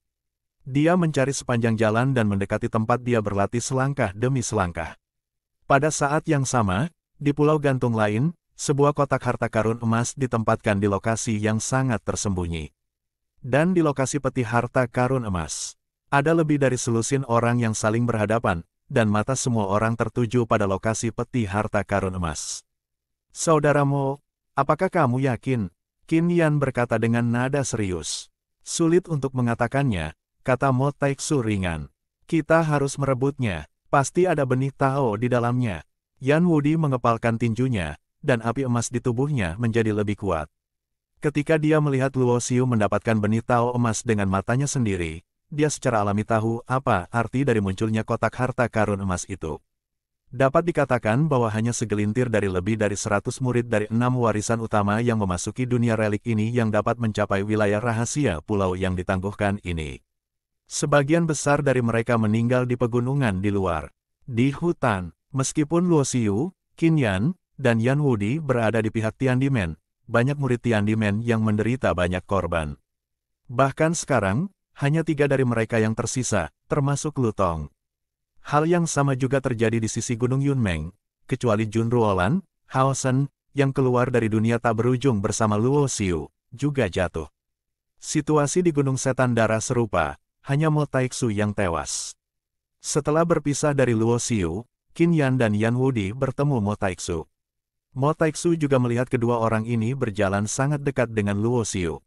Dia mencari sepanjang jalan dan mendekati tempat dia berlatih selangkah demi selangkah. Pada saat yang sama, di pulau gantung lain, sebuah kotak harta karun emas ditempatkan di lokasi yang sangat tersembunyi. Dan di lokasi peti harta karun emas, ada lebih dari selusin orang yang saling berhadapan, dan mata semua orang tertuju pada lokasi peti harta karun emas. Saudara Mo, apakah kamu yakin? Qin Yan berkata dengan nada serius. Sulit untuk mengatakannya, kata Mo Taixu ringan. Kita harus merebutnya, pasti ada benih Tao di dalamnya. Yan Wudi mengepalkan tinjunya, dan api emas di tubuhnya menjadi lebih kuat. Ketika dia melihat Luo Xiu mendapatkan benih Tao emas dengan matanya sendiri, dia secara alami tahu apa arti dari munculnya kotak harta karun emas itu. Dapat dikatakan bahwa hanya segelintir dari lebih dari 100 murid dari 6 warisan utama yang memasuki dunia relik ini yang dapat mencapai wilayah rahasia pulau yang ditangguhkan ini. Sebagian besar dari mereka meninggal di pegunungan di luar. Di hutan, meskipun Luo Xiu, Qin Yan, dan Yan Wudi berada di pihak Tiandimen, banyak murid Tiandimen yang menderita banyak korban. Bahkan sekarang, hanya 3 dari mereka yang tersisa, termasuk Lutong. Hal yang sama juga terjadi di sisi Gunung Yunmeng, kecuali Jun Ruolan, Hao Shen, yang keluar dari dunia tak berujung bersama Luo Xiu, juga jatuh. Situasi di Gunung Setan Darah serupa, hanya Mo Taixu yang tewas. Setelah berpisah dari Luo Xiu, Qin Yan dan Yan Wudi bertemu Mo Taixu. Mo Taixu juga melihat kedua orang ini berjalan sangat dekat dengan Luo Xiu.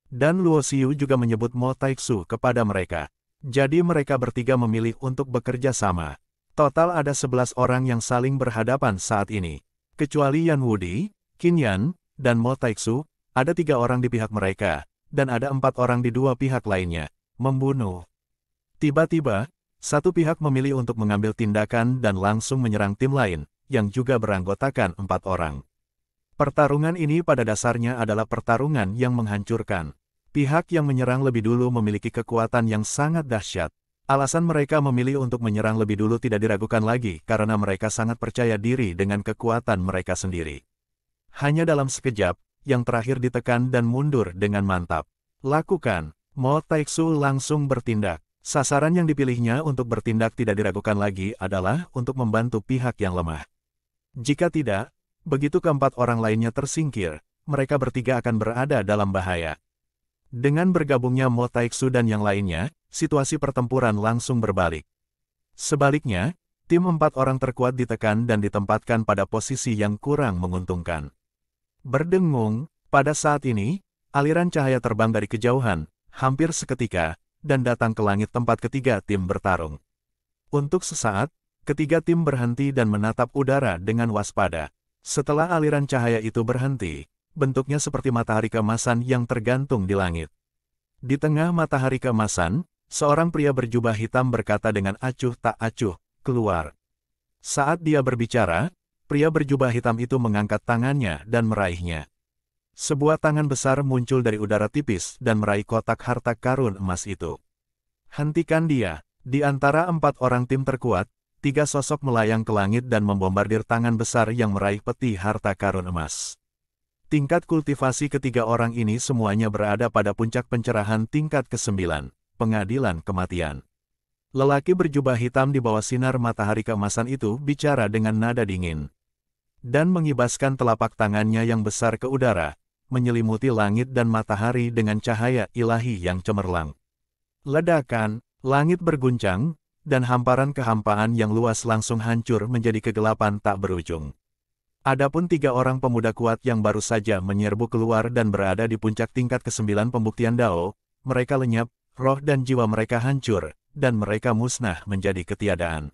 Dan Luo Xiu juga menyebut Mo Taixu kepada mereka. Jadi mereka bertiga memilih untuk bekerja sama. Total ada 11 orang yang saling berhadapan saat ini. Kecuali Yan Wudi, Qin Yan, dan Mo Taixu, ada 3 orang di pihak mereka, dan ada 4 orang di 2 pihak lainnya, membunuh. Tiba-tiba, satu pihak memilih untuk mengambil tindakan dan langsung menyerang tim lain, yang juga beranggotakan 4 orang. Pertarungan ini pada dasarnya adalah pertarungan yang menghancurkan. Pihak yang menyerang lebih dulu memiliki kekuatan yang sangat dahsyat. Alasan mereka memilih untuk menyerang lebih dulu tidak diragukan lagi karena mereka sangat percaya diri dengan kekuatan mereka sendiri. Hanya dalam sekejap, yang terakhir ditekan dan mundur dengan mantap. Lakukan, Mo Taixu langsung bertindak. Sasaran yang dipilihnya untuk bertindak tidak diragukan lagi adalah untuk membantu pihak yang lemah. Jika tidak, begitu keempat orang lainnya tersingkir, mereka bertiga akan berada dalam bahaya. Dengan bergabungnya Mo Taixu dan yang lainnya, situasi pertempuran langsung berbalik. Sebaliknya, tim 4 orang terkuat ditekan dan ditempatkan pada posisi yang kurang menguntungkan. Berdengung, pada saat ini, aliran cahaya terbang dari kejauhan, hampir seketika, dan datang ke langit tempat ketiga tim bertarung. Untuk sesaat, ketiga tim berhenti dan menatap udara dengan waspada. Setelah aliran cahaya itu berhenti, bentuknya seperti matahari keemasan yang tergantung di langit. Di tengah matahari keemasan, seorang pria berjubah hitam berkata dengan acuh tak acuh, "Keluar." Saat dia berbicara, pria berjubah hitam itu mengangkat tangannya dan meraihnya. Sebuah tangan besar muncul dari udara tipis dan meraih kotak harta karun emas itu. Hentikan dia. Di antara 4 orang tim terkuat, 3 sosok melayang ke langit dan membombardir tangan besar yang meraih peti harta karun emas. Tingkat kultivasi ketiga orang ini semuanya berada pada puncak pencerahan tingkat ke-9, pengadilan kematian. Lelaki berjubah hitam di bawah sinar matahari keemasan itu bicara dengan nada dingin. Dan mengibaskan telapak tangannya yang besar ke udara, menyelimuti langit dan matahari dengan cahaya ilahi yang cemerlang. Ledakan, langit berguncang, dan hamparan kehampaan yang luas langsung hancur menjadi kegelapan tak berujung. Adapun 3 orang pemuda kuat yang baru saja menyerbu keluar dan berada di puncak tingkat ke-9 pembuktian Dao, mereka lenyap, roh dan jiwa mereka hancur, dan mereka musnah menjadi ketiadaan.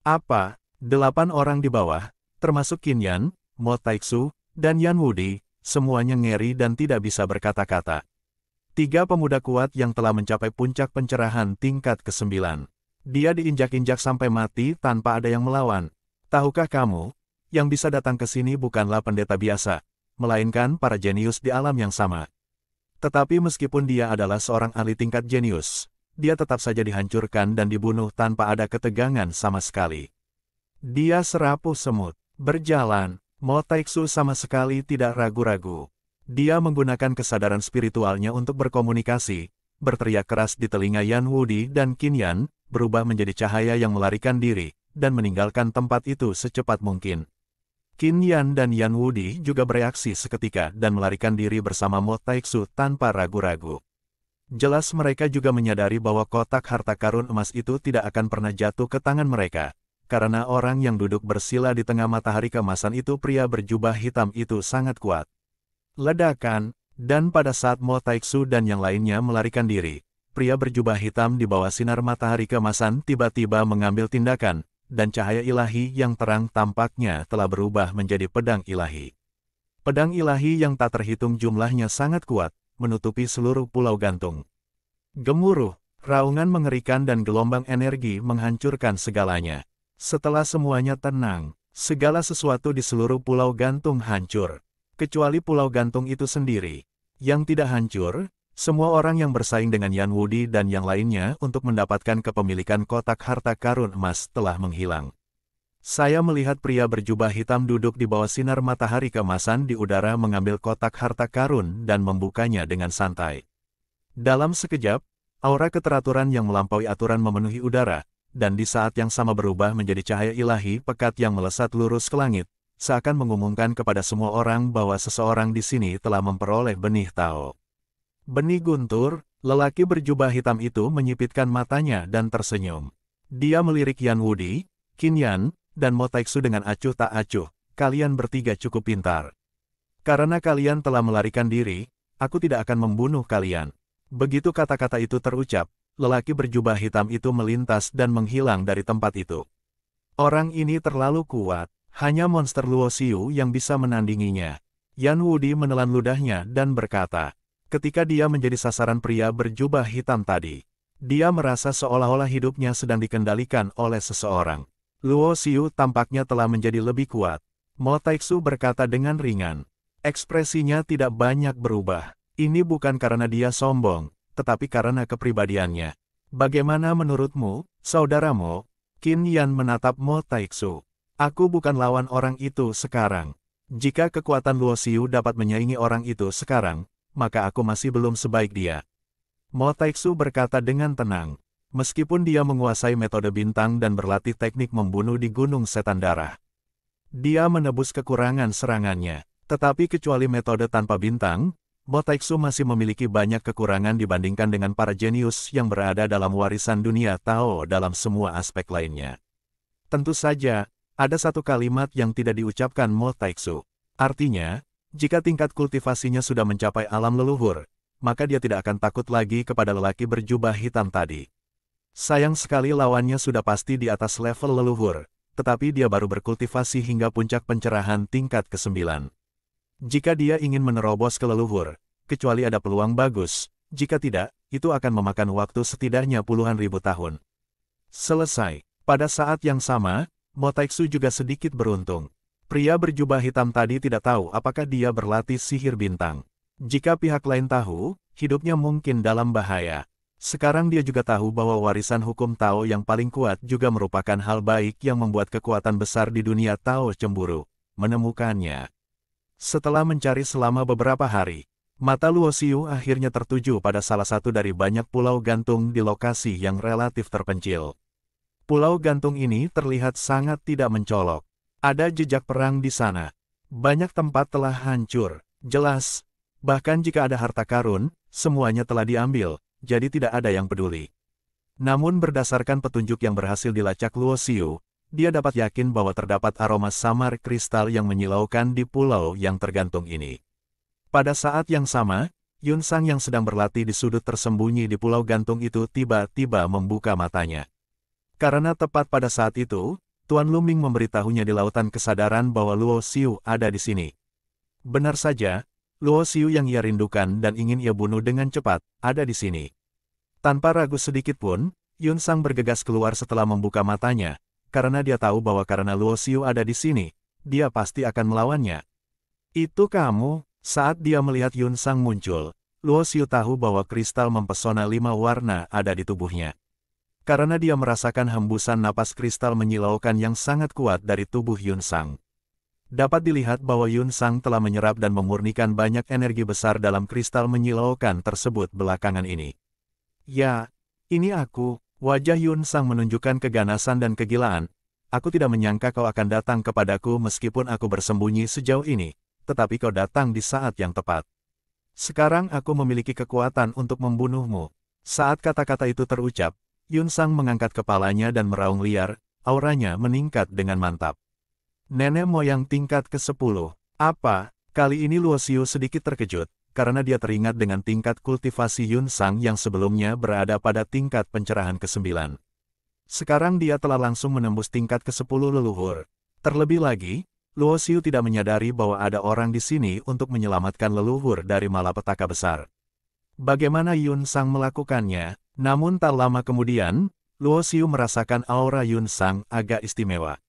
Apa? 8 orang di bawah, termasuk Qin Yan, Mo Taixu, dan Yan Wudi, semuanya ngeri dan tidak bisa berkata-kata. 3 pemuda kuat yang telah mencapai puncak pencerahan tingkat ke-9. Dia diinjak-injak sampai mati tanpa ada yang melawan. Tahukah kamu, yang bisa datang ke sini bukanlah pendeta biasa, melainkan para jenius di alam yang sama. Tetapi meskipun dia adalah seorang ahli tingkat jenius, dia tetap saja dihancurkan dan dibunuh tanpa ada ketegangan sama sekali. Dia serapuh semut. Berjalan, Mo Taixu sama sekali tidak ragu-ragu. Dia menggunakan kesadaran spiritualnya untuk berkomunikasi, berteriak keras di telinga Yan Wudi dan Qin Yan, berubah menjadi cahaya yang melarikan diri, dan meninggalkan tempat itu secepat mungkin. Qin Yan dan Yan Wudi juga bereaksi seketika dan melarikan diri bersama Mo Taixu tanpa ragu-ragu. Jelas mereka juga menyadari bahwa kotak harta karun emas itu tidak akan pernah jatuh ke tangan mereka, karena orang yang duduk bersila di tengah matahari keemasan itu pria berjubah hitam itu sangat kuat. Ledakan, dan pada saat Mo Taixu dan yang lainnya melarikan diri, pria berjubah hitam di bawah sinar matahari keemasan tiba-tiba mengambil tindakan, dan cahaya ilahi yang terang tampaknya telah berubah menjadi pedang ilahi. Pedang ilahi yang tak terhitung jumlahnya sangat kuat, menutupi seluruh pulau gantung. Gemuruh, raungan mengerikan dan gelombang energi menghancurkan segalanya. Setelah semuanya tenang, segala sesuatu di seluruh pulau gantung hancur. Kecuali pulau gantung itu sendiri. Yang tidak hancur, semua orang yang bersaing dengan Yan Wudi dan yang lainnya untuk mendapatkan kepemilikan kotak harta karun emas telah menghilang. Saya melihat pria berjubah hitam duduk di bawah sinar matahari keemasan di udara mengambil kotak harta karun dan membukanya dengan santai. Dalam sekejap, aura keteraturan yang melampaui aturan memenuhi udara, dan di saat yang sama berubah menjadi cahaya ilahi pekat yang melesat lurus ke langit, seakan mengumumkan kepada semua orang bahwa seseorang di sini telah memperoleh benih Tao. Benih guntur, lelaki berjubah hitam itu menyipitkan matanya dan tersenyum. Dia melirik Yan Wudi, Qin Yan, dan Mo Taixu dengan acuh tak acuh. Kalian bertiga cukup pintar. Karena kalian telah melarikan diri, aku tidak akan membunuh kalian. Begitu kata-kata itu terucap, lelaki berjubah hitam itu melintas dan menghilang dari tempat itu. Orang ini terlalu kuat, hanya monster Luo Xiu yang bisa menandinginya. Yan Wudi menelan ludahnya dan berkata, ketika dia menjadi sasaran pria berjubah hitam tadi, dia merasa seolah-olah hidupnya sedang dikendalikan oleh seseorang. Luo Xiu tampaknya telah menjadi lebih kuat. Mo Taixu berkata dengan ringan. Ekspresinya tidak banyak berubah. Ini bukan karena dia sombong, tetapi karena kepribadiannya. Bagaimana menurutmu, saudara Mo? Qin Yan menatap Mo Taixu. Aku bukan lawan orang itu sekarang. Jika kekuatan Luo Xiu dapat menyaingi orang itu sekarang, maka aku masih belum sebaik dia. Mo Taixu berkata dengan tenang. Meskipun dia menguasai metode bintang dan berlatih teknik membunuh di Gunung Setan Darah. Dia menebus kekurangan serangannya. Tetapi kecuali metode tanpa bintang, Mo Taixu masih memiliki banyak kekurangan dibandingkan dengan para jenius yang berada dalam warisan dunia Tao dalam semua aspek lainnya. Tentu saja, ada satu kalimat yang tidak diucapkan Mo Taixu. Artinya, jika tingkat kultivasinya sudah mencapai alam leluhur, maka dia tidak akan takut lagi kepada lelaki berjubah hitam tadi. Sayang sekali lawannya sudah pasti di atas level leluhur, tetapi dia baru berkultivasi hingga puncak pencerahan tingkat ke-9. Jika dia ingin menerobos ke leluhur, kecuali ada peluang bagus, jika tidak, itu akan memakan waktu setidaknya puluhan ribu tahun. Selesai. Pada saat yang sama, Mo Taixu juga sedikit beruntung. Pria berjubah hitam tadi tidak tahu apakah dia berlatih sihir bintang. Jika pihak lain tahu, hidupnya mungkin dalam bahaya. Sekarang dia juga tahu bahwa warisan hukum Tao yang paling kuat juga merupakan hal baik yang membuat kekuatan besar di dunia Tao cemburu. Menemukannya. Setelah mencari selama beberapa hari, mata Luo Xiu akhirnya tertuju pada salah satu dari banyak pulau gantung di lokasi yang relatif terpencil. Pulau gantung ini terlihat sangat tidak mencolok. Ada jejak perang di sana. Banyak tempat telah hancur. Jelas, bahkan jika ada harta karun, semuanya telah diambil, jadi tidak ada yang peduli. Namun berdasarkan petunjuk yang berhasil dilacak Luo Xiu, dia dapat yakin bahwa terdapat aroma samar kristal yang menyilaukan di pulau yang tergantung ini. Pada saat yang sama, Yun Sang yang sedang berlatih di sudut tersembunyi di pulau gantung itu tiba-tiba membuka matanya. Karena tepat pada saat itu, Tuan Luming memberitahunya di lautan kesadaran bahwa Luo Xiu ada di sini. Benar saja, Luo Xiu yang ia rindukan dan ingin ia bunuh dengan cepat, ada di sini. Tanpa ragu sedikit pun, Yun Sang bergegas keluar setelah membuka matanya, karena dia tahu bahwa karena Luo Xiu ada di sini, dia pasti akan melawannya. Itu kamu, saat dia melihat Yun Sang muncul, Luo Xiu tahu bahwa kristal mempesona 5 warna ada di tubuhnya. Karena dia merasakan hembusan napas kristal menyilaukan yang sangat kuat dari tubuh Yun Sang. Dapat dilihat bahwa Yun Sang telah menyerap dan memurnikan banyak energi besar dalam kristal menyilaukan tersebut belakangan ini. Ya, ini aku. Wajah Yun Sang menunjukkan keganasan dan kegilaan. Aku tidak menyangka kau akan datang kepadaku meskipun aku bersembunyi sejauh ini, tetapi kau datang di saat yang tepat. Sekarang aku memiliki kekuatan untuk membunuhmu. Saat kata-kata itu terucap, Yun Sang mengangkat kepalanya dan meraung liar, auranya meningkat dengan mantap. Nenek moyang tingkat ke-10. Apa? Kali ini Luo Xiu sedikit terkejut, karena dia teringat dengan tingkat kultivasi Yun Sang yang sebelumnya berada pada tingkat pencerahan ke-9. Sekarang dia telah langsung menembus tingkat ke-10 leluhur. Terlebih lagi, Luo Xiu tidak menyadari bahwa ada orang di sini untuk menyelamatkan leluhur dari malapetaka besar. Bagaimana Yun Sang melakukannya? Namun tak lama kemudian, Luo Xiu merasakan aura Yun Sang agak istimewa.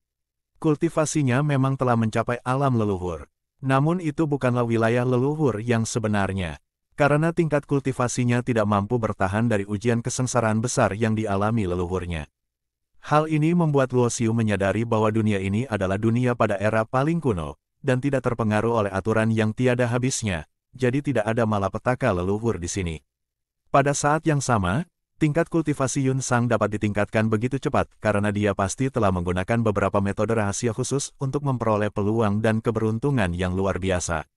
Kultivasinya memang telah mencapai alam leluhur. Namun itu bukanlah wilayah leluhur yang sebenarnya. Karena tingkat kultivasinya tidak mampu bertahan dari ujian kesengsaraan besar yang dialami leluhurnya. Hal ini membuat Luo Xiu menyadari bahwa dunia ini adalah dunia pada era paling kuno, dan tidak terpengaruh oleh aturan yang tiada habisnya, jadi tidak ada malapetaka leluhur di sini. Pada saat yang sama, tingkat kultivasi Yun Sang dapat ditingkatkan begitu cepat karena dia pasti telah menggunakan beberapa metode rahasia khusus untuk memperoleh peluang dan keberuntungan yang luar biasa.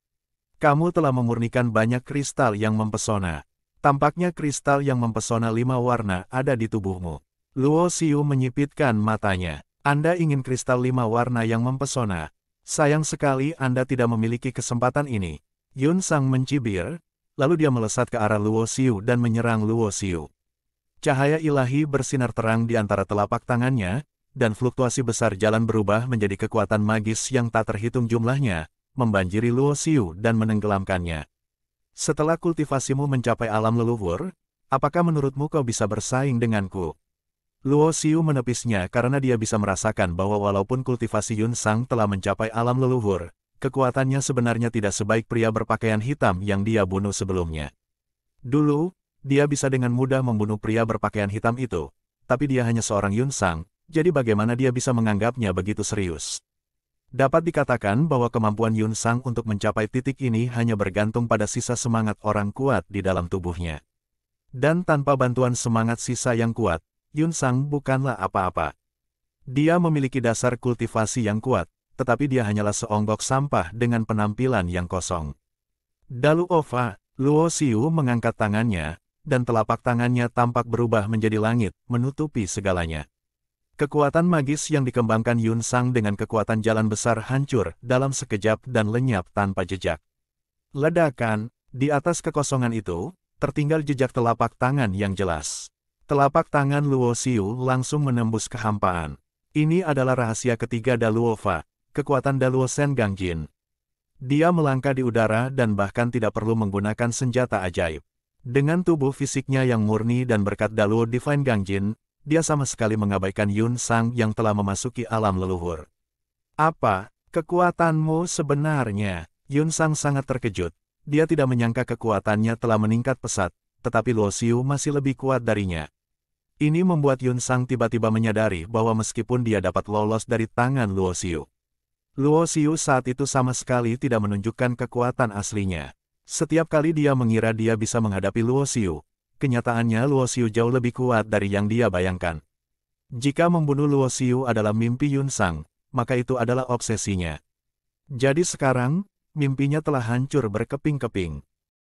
Kamu telah memurnikan banyak kristal yang mempesona. Tampaknya kristal yang mempesona 5 warna ada di tubuhmu. Luo Xiu menyipitkan matanya. Anda ingin kristal 5 warna yang mempesona. Sayang sekali Anda tidak memiliki kesempatan ini. Yun Sang mencibir, lalu dia melesat ke arah Luo Xiu dan menyerang Luo Xiu. Cahaya ilahi bersinar terang di antara telapak tangannya, dan fluktuasi besar jalan berubah menjadi kekuatan magis yang tak terhitung jumlahnya, membanjiri Luo Xiu dan menenggelamkannya. Setelah kultivasimu mencapai alam leluhur, apakah menurutmu kau bisa bersaing denganku? Luo Xiu menepisnya karena dia bisa merasakan bahwa walaupun kultivasi Yun Sang telah mencapai alam leluhur, kekuatannya sebenarnya tidak sebaik pria berpakaian hitam yang dia bunuh sebelumnya. Dulu, dia bisa dengan mudah membunuh pria berpakaian hitam itu, tapi dia hanya seorang Yun Sang, jadi bagaimana dia bisa menganggapnya begitu serius? Dapat dikatakan bahwa kemampuan Yun Sang untuk mencapai titik ini hanya bergantung pada sisa semangat orang kuat di dalam tubuhnya. Dan tanpa bantuan semangat sisa yang kuat, Yun Sang bukanlah apa-apa. Dia memiliki dasar kultivasi yang kuat, tetapi dia hanyalah seonggok sampah dengan penampilan yang kosong. Dalu Ova, Luo Xiu mengangkat tangannya, dan telapak tangannya tampak berubah menjadi langit, menutupi segalanya. Kekuatan magis yang dikembangkan Yun Sang dengan kekuatan jalan besar hancur dalam sekejap dan lenyap tanpa jejak. Ledakan, di atas kekosongan itu, tertinggal jejak telapak tangan yang jelas. Telapak tangan Luo Xiu langsung menembus kehampaan. Ini adalah rahasia ketiga Daluova, kekuatan Daluo Sen Gangjin. Dia melangkah di udara dan bahkan tidak perlu menggunakan senjata ajaib. Dengan tubuh fisiknya yang murni dan berkat Daluo Divine Gangjin, dia sama sekali mengabaikan Yun Sang yang telah memasuki alam leluhur. Apa kekuatanmu sebenarnya? Yun Sang sangat terkejut. Dia tidak menyangka kekuatannya telah meningkat pesat, tetapi Luo Xiu masih lebih kuat darinya. Ini membuat Yun Sang tiba-tiba menyadari bahwa meskipun dia dapat lolos dari tangan Luo Xiu, Luo Xiu saat itu sama sekali tidak menunjukkan kekuatan aslinya. Setiap kali dia mengira dia bisa menghadapi Luo Xiu, kenyataannya Luo Xiu jauh lebih kuat dari yang dia bayangkan. Jika membunuh Luo Xiu adalah mimpi Yun Sang, maka itu adalah obsesinya. Jadi sekarang, mimpinya telah hancur berkeping-keping.